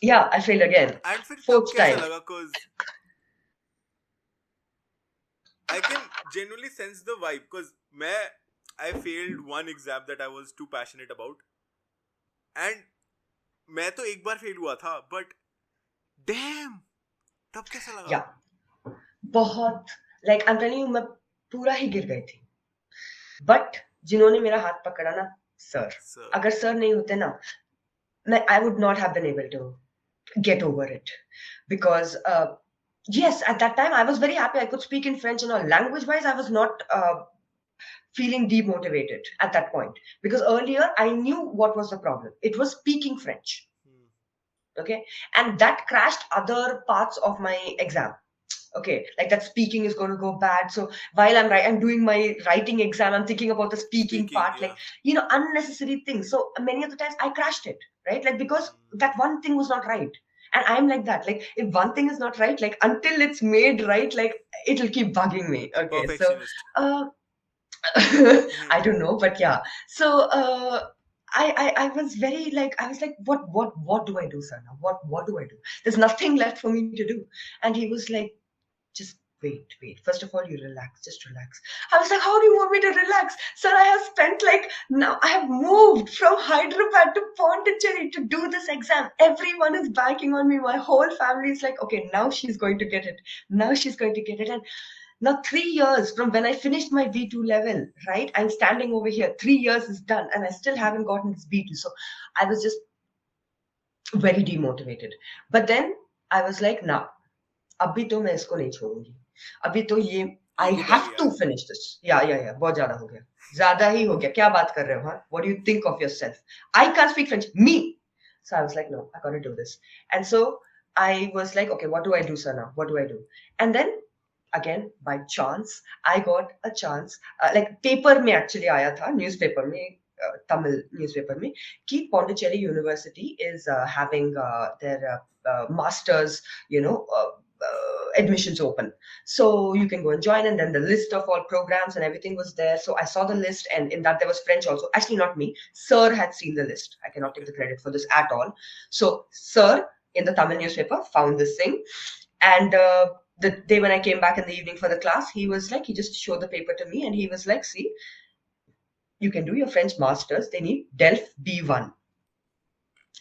yeah, I failed again. And फिर तब Fourth कैसा time. लगा? Cause I can genuinely sense the vibe. Cause I failed one exam that I was too passionate about, and मैं तो एक बार fail हुआ था, but damn, तब कैसा लगा? Yeah, बहुत, like I'm telling you, मैं पूरा ही गिर गई थी. बट जिन्होंने मेरा हाथ पकड़ा ना, सर, अगर सर नहीं होते ना, I would not have been able to get over it, because yes, at that time I was very happy. I could speak in French and all. Language wise, I was not feeling demotivated at that point, because earlier I knew what was the problem. It was speaking French. Okay, and that crashed other parts of my exam. Okay, like that speaking is going to go bad. So while I'm doing my writing exam, I'm thinking about the speaking Speaking, part, like yeah. unnecessary things. So many of the times I crashed it, right? Like because Mm. that one thing was not right. And I'm like that. Like if one thing is not right, like until it's made right, like it'll keep bugging me. Okay, so Perfectionist. uh, I Mhm. don't know, but yeah. So I was very like I was like, what do I do, sir? Now? What do I do? There's nothing left for me to do. And he was like, just wait. First of all, you relax, just relax. I was like, how do you want me to relax? Sir, I have spent like now I have moved from Hyderabad to Pondicherry to do this exam. Everyone is backing on me. My whole family is like, okay, now she's going to get it. Now she's going to get it. And now 3 years from when I finished my B2 level, right? I'm standing over here. 3 years is done, and I still haven't gotten this B2. So I was just very demotivated. But then I was like, now अभी तो मैं इसको नहीं छोड़ूंगी अभी तो ये आई Ego have बढ़ गया. टू फिनिश दिस या बहुत ज्यादा हो गया ज्यादा ही हो गया क्या बात कर रहे हो हाँ what do you think of yourself I can't speak French me so I was like no I gotta do this and so I was like okay what do I do sir now what do I do and then again by chance I got a chance like paper में actually आया था newspaper में Tamil newspaper में कि Pondicherry University is having their masters you know admissions open so you can go and join and then the list of all programs and everything was there so I saw the list and in that there was French also actually not me sir had seen the list I cannot take Okay. the credit for this at all so sir in the Tamil newspaper found this thing and the day when I came back in the evening for the class, he was like, he just showed the paper to me and he was like, see, you can do your French masters. They need DELF B1.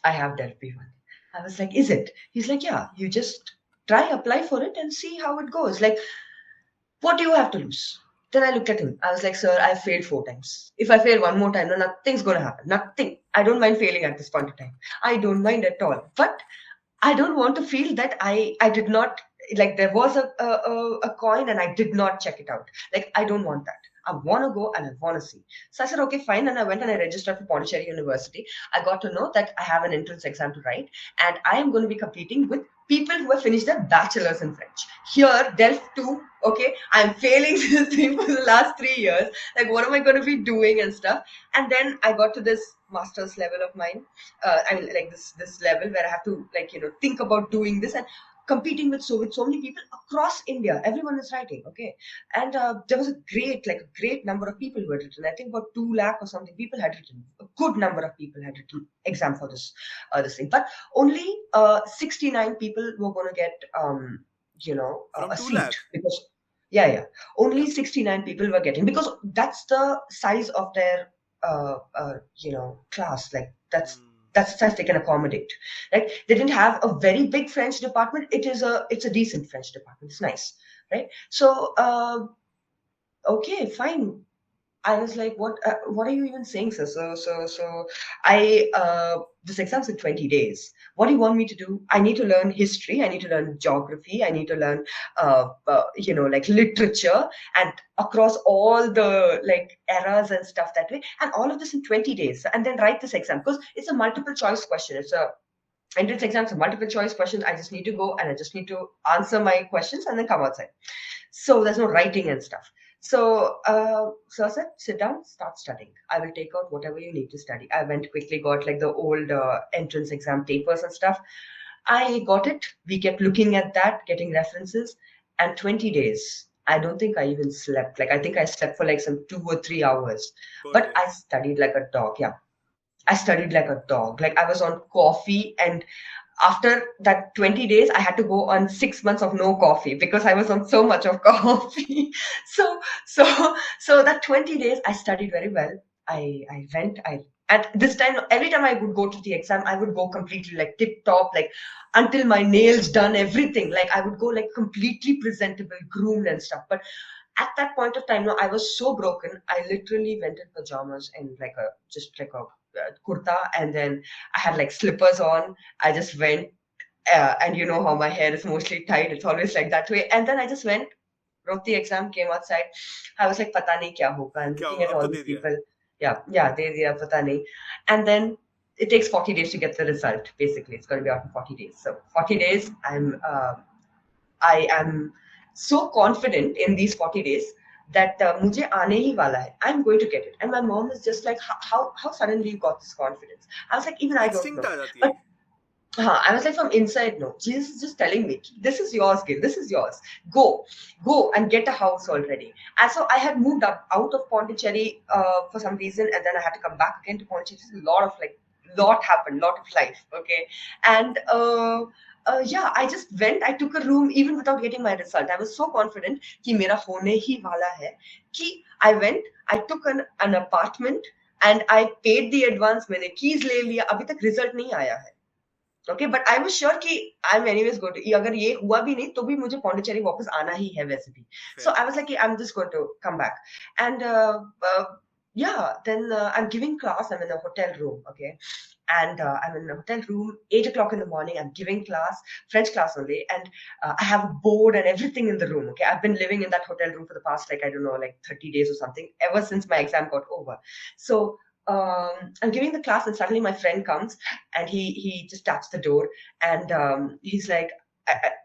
I have DELF B1. I was like, is it? He's like, yeah, you just try, apply for it and see how it goes. Like, what do you have to lose? Then I looked at him. I was like, sir, I failed 4 times. If I fail one more time, no, nothing's going to happen. Nothing. I don't mind failing at this point in time. I don't mind at all. But I don't want to feel that I did not like there was a coin and I did not check it out. Like I don't want that. I want to go and I want to see. So I said, okay, fine. And I went and I registered for Pondicherry University. I got to know that I have an entrance exam to write and I am going to be competing with people who have finished their bachelor's in French. Here, Delft 2, okay, I'm failing this thing for the last 3 years. Like, what am I going to be doing and stuff? And then I got to this master's level of mine I mean like this level where I have to like think about doing this and competing with so many people across India. Everyone is writing, okay, and there was a great number of people who had written. I think about 2 lakh or something people had written. A good number of people had written exam for this thing, but only 69 people were going to get From a 2 seat lakh. because yeah only 69 people were getting because that's the size of their class like Hmm. that's the size they can accommodate right they didn't have a very big French department it's a decent French department it's nice right so okay fine I was like, what are you even saying, sir? So, this exam's in 20 days. What do you want me to do? I need to learn history. I need to learn geography. I need to learn, like literature and across all the like eras and stuff that way. And all of this in 20 days. And then write this exam because it's a multiple choice question. It's a entrance exam, so multiple choice questions. I just need to go and I just need to answer my questions and then come outside. So there's no writing and stuff. So I said, sit down, start studying. I will take out whatever you need to study. I went quickly, got like the old entrance exam papers and stuff. I got it. We kept looking at that, getting references, and 20 days. I don't think I even slept. Like I think I slept for like some 2 or 3 hours, Per but day. I studied like a dog. Yeah, I studied like a dog. Like I was on coffee and after that 20 days I had to go on 6 months of no coffee because I was on so much of coffee so so that 20 days I studied very well I went I at this time every time I would go to the exam I would go completely like tip top like until my nails done everything like I would go like completely presentable groomed and stuff but at that point of time no I was so broken I literally went in pajamas and like a just like a kurta and then I had like slippers on I just went, and you know how my hair is mostly tied. It's always like that way. And then I just went, wrote the exam, came outside. I was like, "Pata nahi kya hoga." I'm क्या looking होगा at अब all तो these दे दिया. people. Yeah, they diya, pata nahi. And then it takes 40 days to get the result. Basically, it's going to be out in 40 days. So 40 days, I am so confident in these 40 days that मुझे आने ही वाला है. I'm going to get it. And my mom is just like, how suddenly you got this confidence? I was like, even I don't instinct know. आ जाती है. But I was like, from inside, no. Jesus is just telling me, this is yours, Gil. This is yours. Go and get a house already. And so I had moved up out of Pondicherry for some reason, and then I had to come back again to Pondicherry. A lot of lot happened, lot of life. Okay, and yeah, I just went. I took a room even without getting my result. I was so confident कि मेरा होने ही वाला है कि I went. I took an apartment and I paid the advance. मैंने keys ले लिया. अभी तक result नहीं आया है. Okay but I was sure कि I am anyways going to अगर ये हुआ भी नहीं तो भी मुझे पौंडीचेरी वापस आना ही है वैसे भी so I was like I am just going to come back and yeah then I'm giving class. I'm in a hotel room, okay, and I'm in a hotel room 8 o'clock in the morning. I'm giving class, French class only, and I have a board and everything in the room. Okay, I've been living in that hotel room for the past I don't know 30 days or something ever since my exam got over. So I'm giving the class and suddenly my friend comes and he just taps the door and he's like,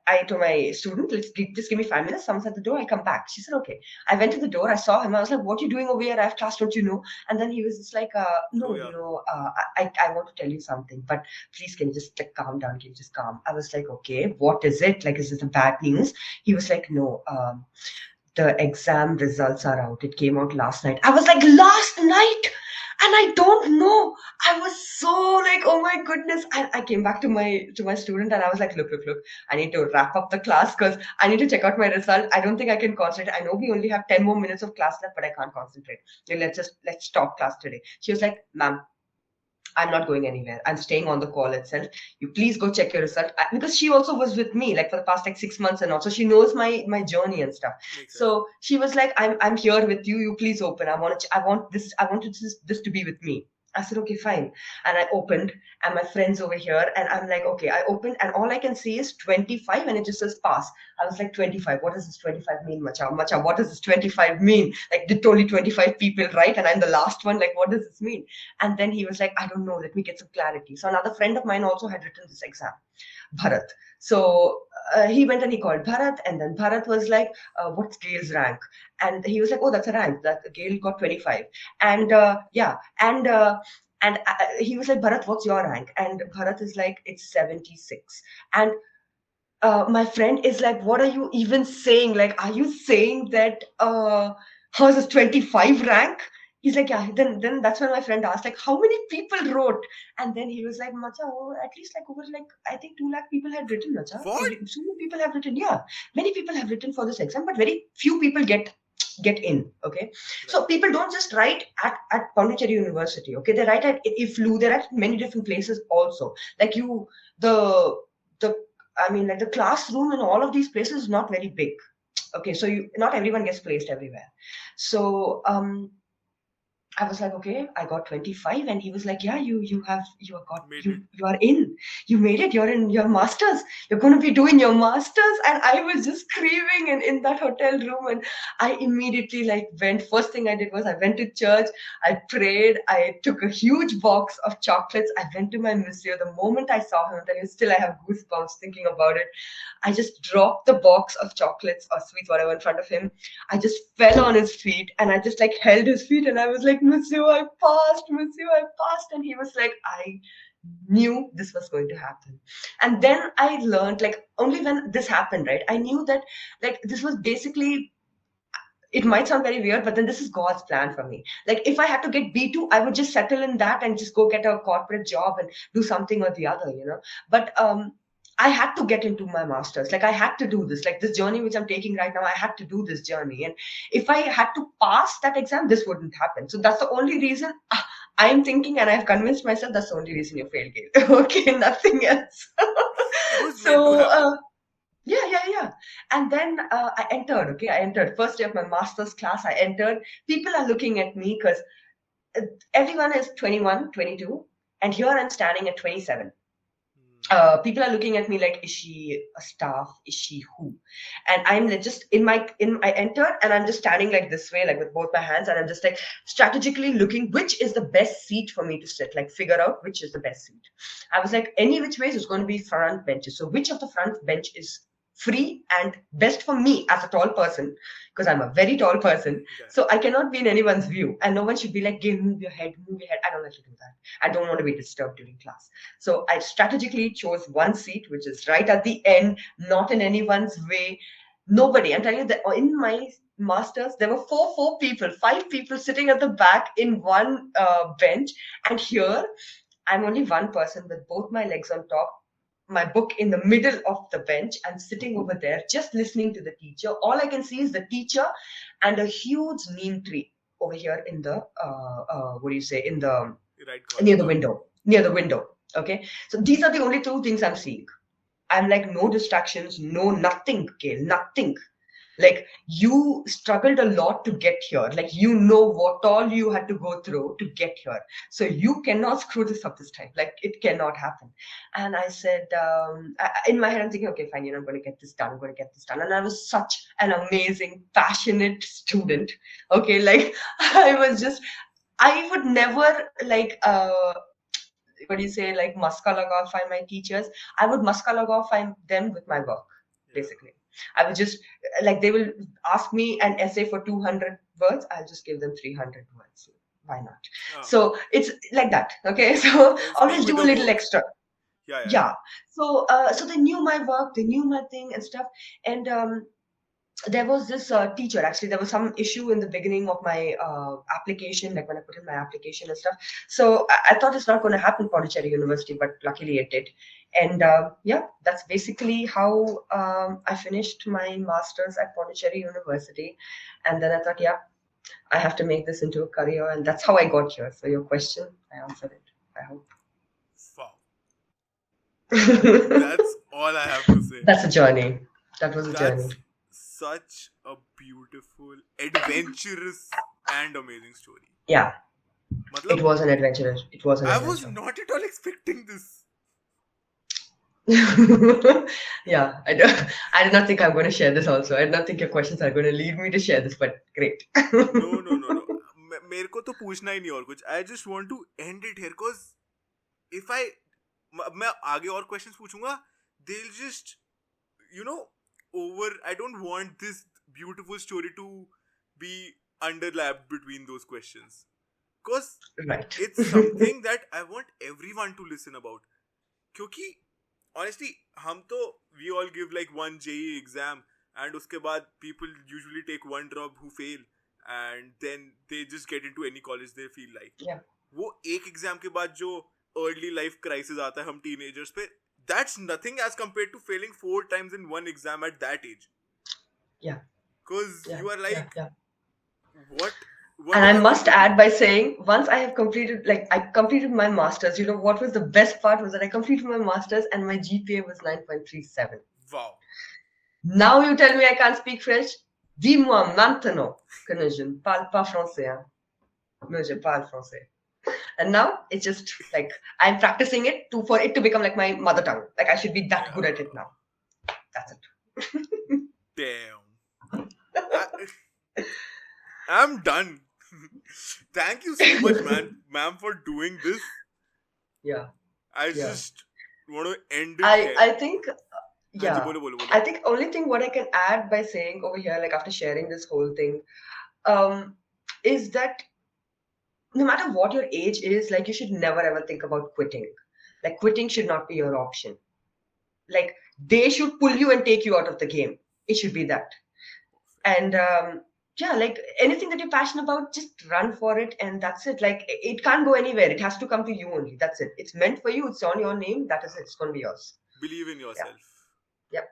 I told my student, just give me 5 minutes. Someone's at the door. I'll come back. She said, okay. I went to the door. I saw him. I was like, what are you doing over here? I have class, don't you know? And then he was just like, no, Oh yeah. you know, I want to tell you something, but please, can you just calm down? Can you just calm? I was like, okay, what is it? Like, is it the bad news? He was like, no, the exam results are out. It came out last night. I was like, last night? And I don't know. I was so like, oh my goodness. I came back to my student and I was like, look. I need to wrap up the class because I need to check out my result. I don't think I can concentrate. I know we only have 10 more minutes of class left, but I can't concentrate. So let's stop class today. She was like, ma'am, I'm not going anywhere. I'm staying on the call itself. You please go check your result. Because she also was with me like for the past 6 months and also she knows my journey and stuff. Makes sense. So she was like, I'm here with you. You please open. I want this to be with me. I said, okay, fine. And I opened and my friend's over here and I'm like, okay, I opened and all I can see is 25 and it just says pass. I was like, 25, what does this 25 mean, Macha? What does this 25 mean? Like, did only 25 people write and I'm the last one? Like, what does this mean? And then he was like, I don't know, let me get some clarity. So another friend of mine also had written this exam, Bharat. So he went and he called Bharat and then Bharat was like, what's Gayle's rank? And he was like, oh, that's a rank. That Gayle got 25. And he was like, Bharat, what's your rank? And Bharat is like, it's 76. And my friend is like, what are you even saying? Like, are you saying that hers is 25 rank? He's like, yeah. Then that's when my friend asked, like, how many people wrote? And then he was like, Macha, at least over I think 2 lakh people had written, Macha. What? So many people have written. Yeah, many people have written for this exam, but very few people get in. Okay, right. So people don't just write at Pondicherry University. Okay, they write at IFLU. They write at many different places also. Like the classroom in all of these places is not very big. Okay, so not everyone gets placed everywhere. So I was like, okay, I got 25, and he was like, yeah, you are in, you made it, you're in your masters, you're going to be doing your masters. And I was just screaming in that hotel room, and I immediately went. First thing I did was I went to church, I prayed, I took a huge box of chocolates, I went to my monsieur. The moment I saw him, I have goosebumps thinking about it. I just dropped the box of chocolates or sweets, whatever, in front of him. I just fell on his feet and I just held his feet and I was like, Monsieur, I passed. And he was like, I knew this was going to happen. And then I learned, only when this happened, right? I knew that this was basically, it might sound very weird, but then this is God's plan for me. If I had to get B2, I would just settle in that and just go get a corporate job and do something or the other, But I had to get into my master's. I had to do this. This journey which I'm taking right now, I had to do this journey. And if I had to pass that exam, this wouldn't happen. So that's the only reason I'm thinking, and I've convinced myself that's the only reason you failed, Gayle. Okay, nothing else. So, yeah. And then I entered, okay? I entered. First day of my master's class, I entered. People are looking at me because everyone is 21, 22. And here I'm standing at 27. People are looking at me like, is she a staff? Is she who? And I'm just I entered and I'm just standing this way, with both my hands, and I'm just strategically looking which is the best seat for me to sit, figure out which is the best seat. I was like, any which ways is going to be front benches. So which of the front bench is free and best for me as a tall person, because I'm a very tall person. Yeah. So I cannot be in anyone's view, and no one should be like, "Gayle, move your head, move your head." I don't like to do that. I don't want to be disturbed during class. So I strategically chose one seat, which is right at the end, not in anyone's way. Nobody. I'm telling you that in my masters, there were five people sitting at the back in one bench, and here I'm only one person with both my legs on top, my book in the middle of the bench, and sitting over there just listening to the teacher. All I can see is the teacher and a huge neem tree over here in the what do you say, in the Right near corner. the window, near the window. Okay, so these are the only two things I'm seeing. I'm like, no distractions, no nothing, Gayle, nothing. Like, you struggled a lot to get here. Like, you know what all you had to go through to get here. So you cannot screw this up this time. Like, it cannot happen. And I said, in my head, I'm thinking, okay, fine, I'm going to get this done. I'm going to get this done. And I was such an amazing, passionate student. Okay, like, I was just, I would never like what do you say, like maska laga find my teachers. I would maska laga find them with my work, Yeah. basically. I would just, like, they will ask me an essay for 200 words, I'll just give them 300 words. Why not? Oh. So it's like that. Okay, so Speak always with do the a little work. extra. Yeah. Yeah. So so they knew my work, they knew my thing and stuff. And there was this teacher, actually there was some issue in the beginning of my application, like when I put in my application and stuff. So I thought it's not going to happen Pondicherry University, but luckily it did. And yeah, that's basically how I finished my masters at Pondicherry University. And then I thought, yeah, I have to make this into a career, and that's how I got here. So your question, I answered it, I hope. Wow. That's all I have to say. That's a journey. That was a journey. That's such a beautiful, adventurous, and amazing story. Yeah, Matlab, it was an adventure. It was an I adventure. was not at all expecting this. Yeah, I did not think I'm going to share this also. I did not think your questions are going to lead me to share this, but great. No. मेरे को तो पूछना ही नहीं और कुछ. I just want to end it here because if मैं आगे और questions पूछूंगा, they'll just, I don't want this beautiful story to be underlapped between those questions. Because Right. it's something that I want everyone to listen about. क्योंकि honestly, we all give like one JEE exam, and उसके बाद people usually take one drop who fail, and then they just get into any college they feel like. Yeah. वो एक exam के बाद जो early life crisis आता है हम teenagers पे, that's nothing as compared to failing 4 times in one exam at that age. Yeah. Because Yeah. you are like, yeah. what And I am must going to add by saying, once I have completed, like I completed my masters, what was the best part was that I completed my masters and my GPA was 9.37. do? Wow. Now you tell me I can't speak French? Dis-moi maintenant que je ne parle pas français. Hein. Mais je parle français. And now it's just like I'm practicing it for it to become like my mother tongue. Like I should be that good at it now. That's it. Damn. I'm done. Thank you so much, ma'am, for doing this. Yeah. I just want to end it here. I think yeah. Bolo. I think only thing what I can add by saying over here, like after sharing this whole thing, is that no matter what your age is, like you should never ever think about quitting. Like quitting should not be your option. Like they should pull you and take you out of the game. It should be that. And yeah, like anything that you're passionate about, just run for it, and that's it. Like it can't go anywhere. It has to come to you only. That's it. It's meant for you. It's on your name. That is it. It's going to be yours. Believe in yourself. Yep.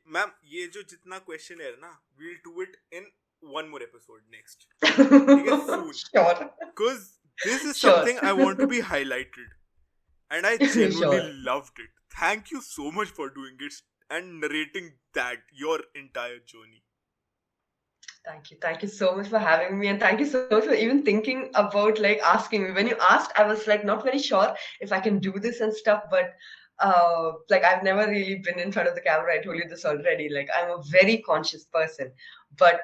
Ma'am, ये जो जितना question है ना, we'll do it in one more episode next. Soon. Sure. Because this is something I want to be highlighted. And I genuinely loved it. Thank you so much for doing it and narrating your entire journey. Thank you so much for having me, and thank you so much for even thinking about like asking me. When you asked, I was like not very sure if I can do this and stuff, but like I've never really been in front of the camera. I told you this already. Like I'm a very conscious person, but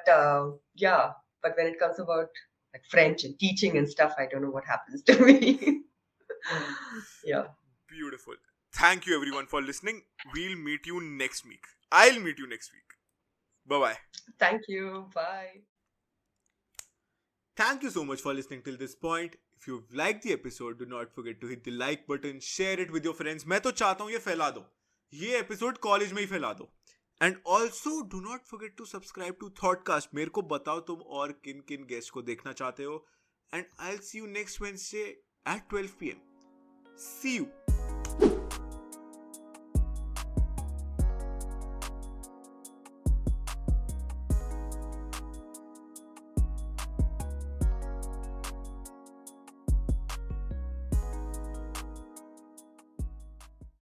yeah, but when it comes about like French and teaching and stuff, I don't know what happens to me. Yeah. Beautiful. Thank you everyone for listening. We'll meet you next week. I'll meet you next week. Bye-bye. Thank you. Bye. Thank you so much for listening till this point. If you've liked the episode, do not forget to hit the like button, share it with your friends. मैं तो चाहता हूँ ये फैला दो. ये episode college में ही फैला दो. And also do not forget to subscribe to ThoughtCast. मेरे को बताओ तुम और किन किन गेस्ट को देखना चाहते हो. And I'll see you next Wednesday at 12 p.m. See you.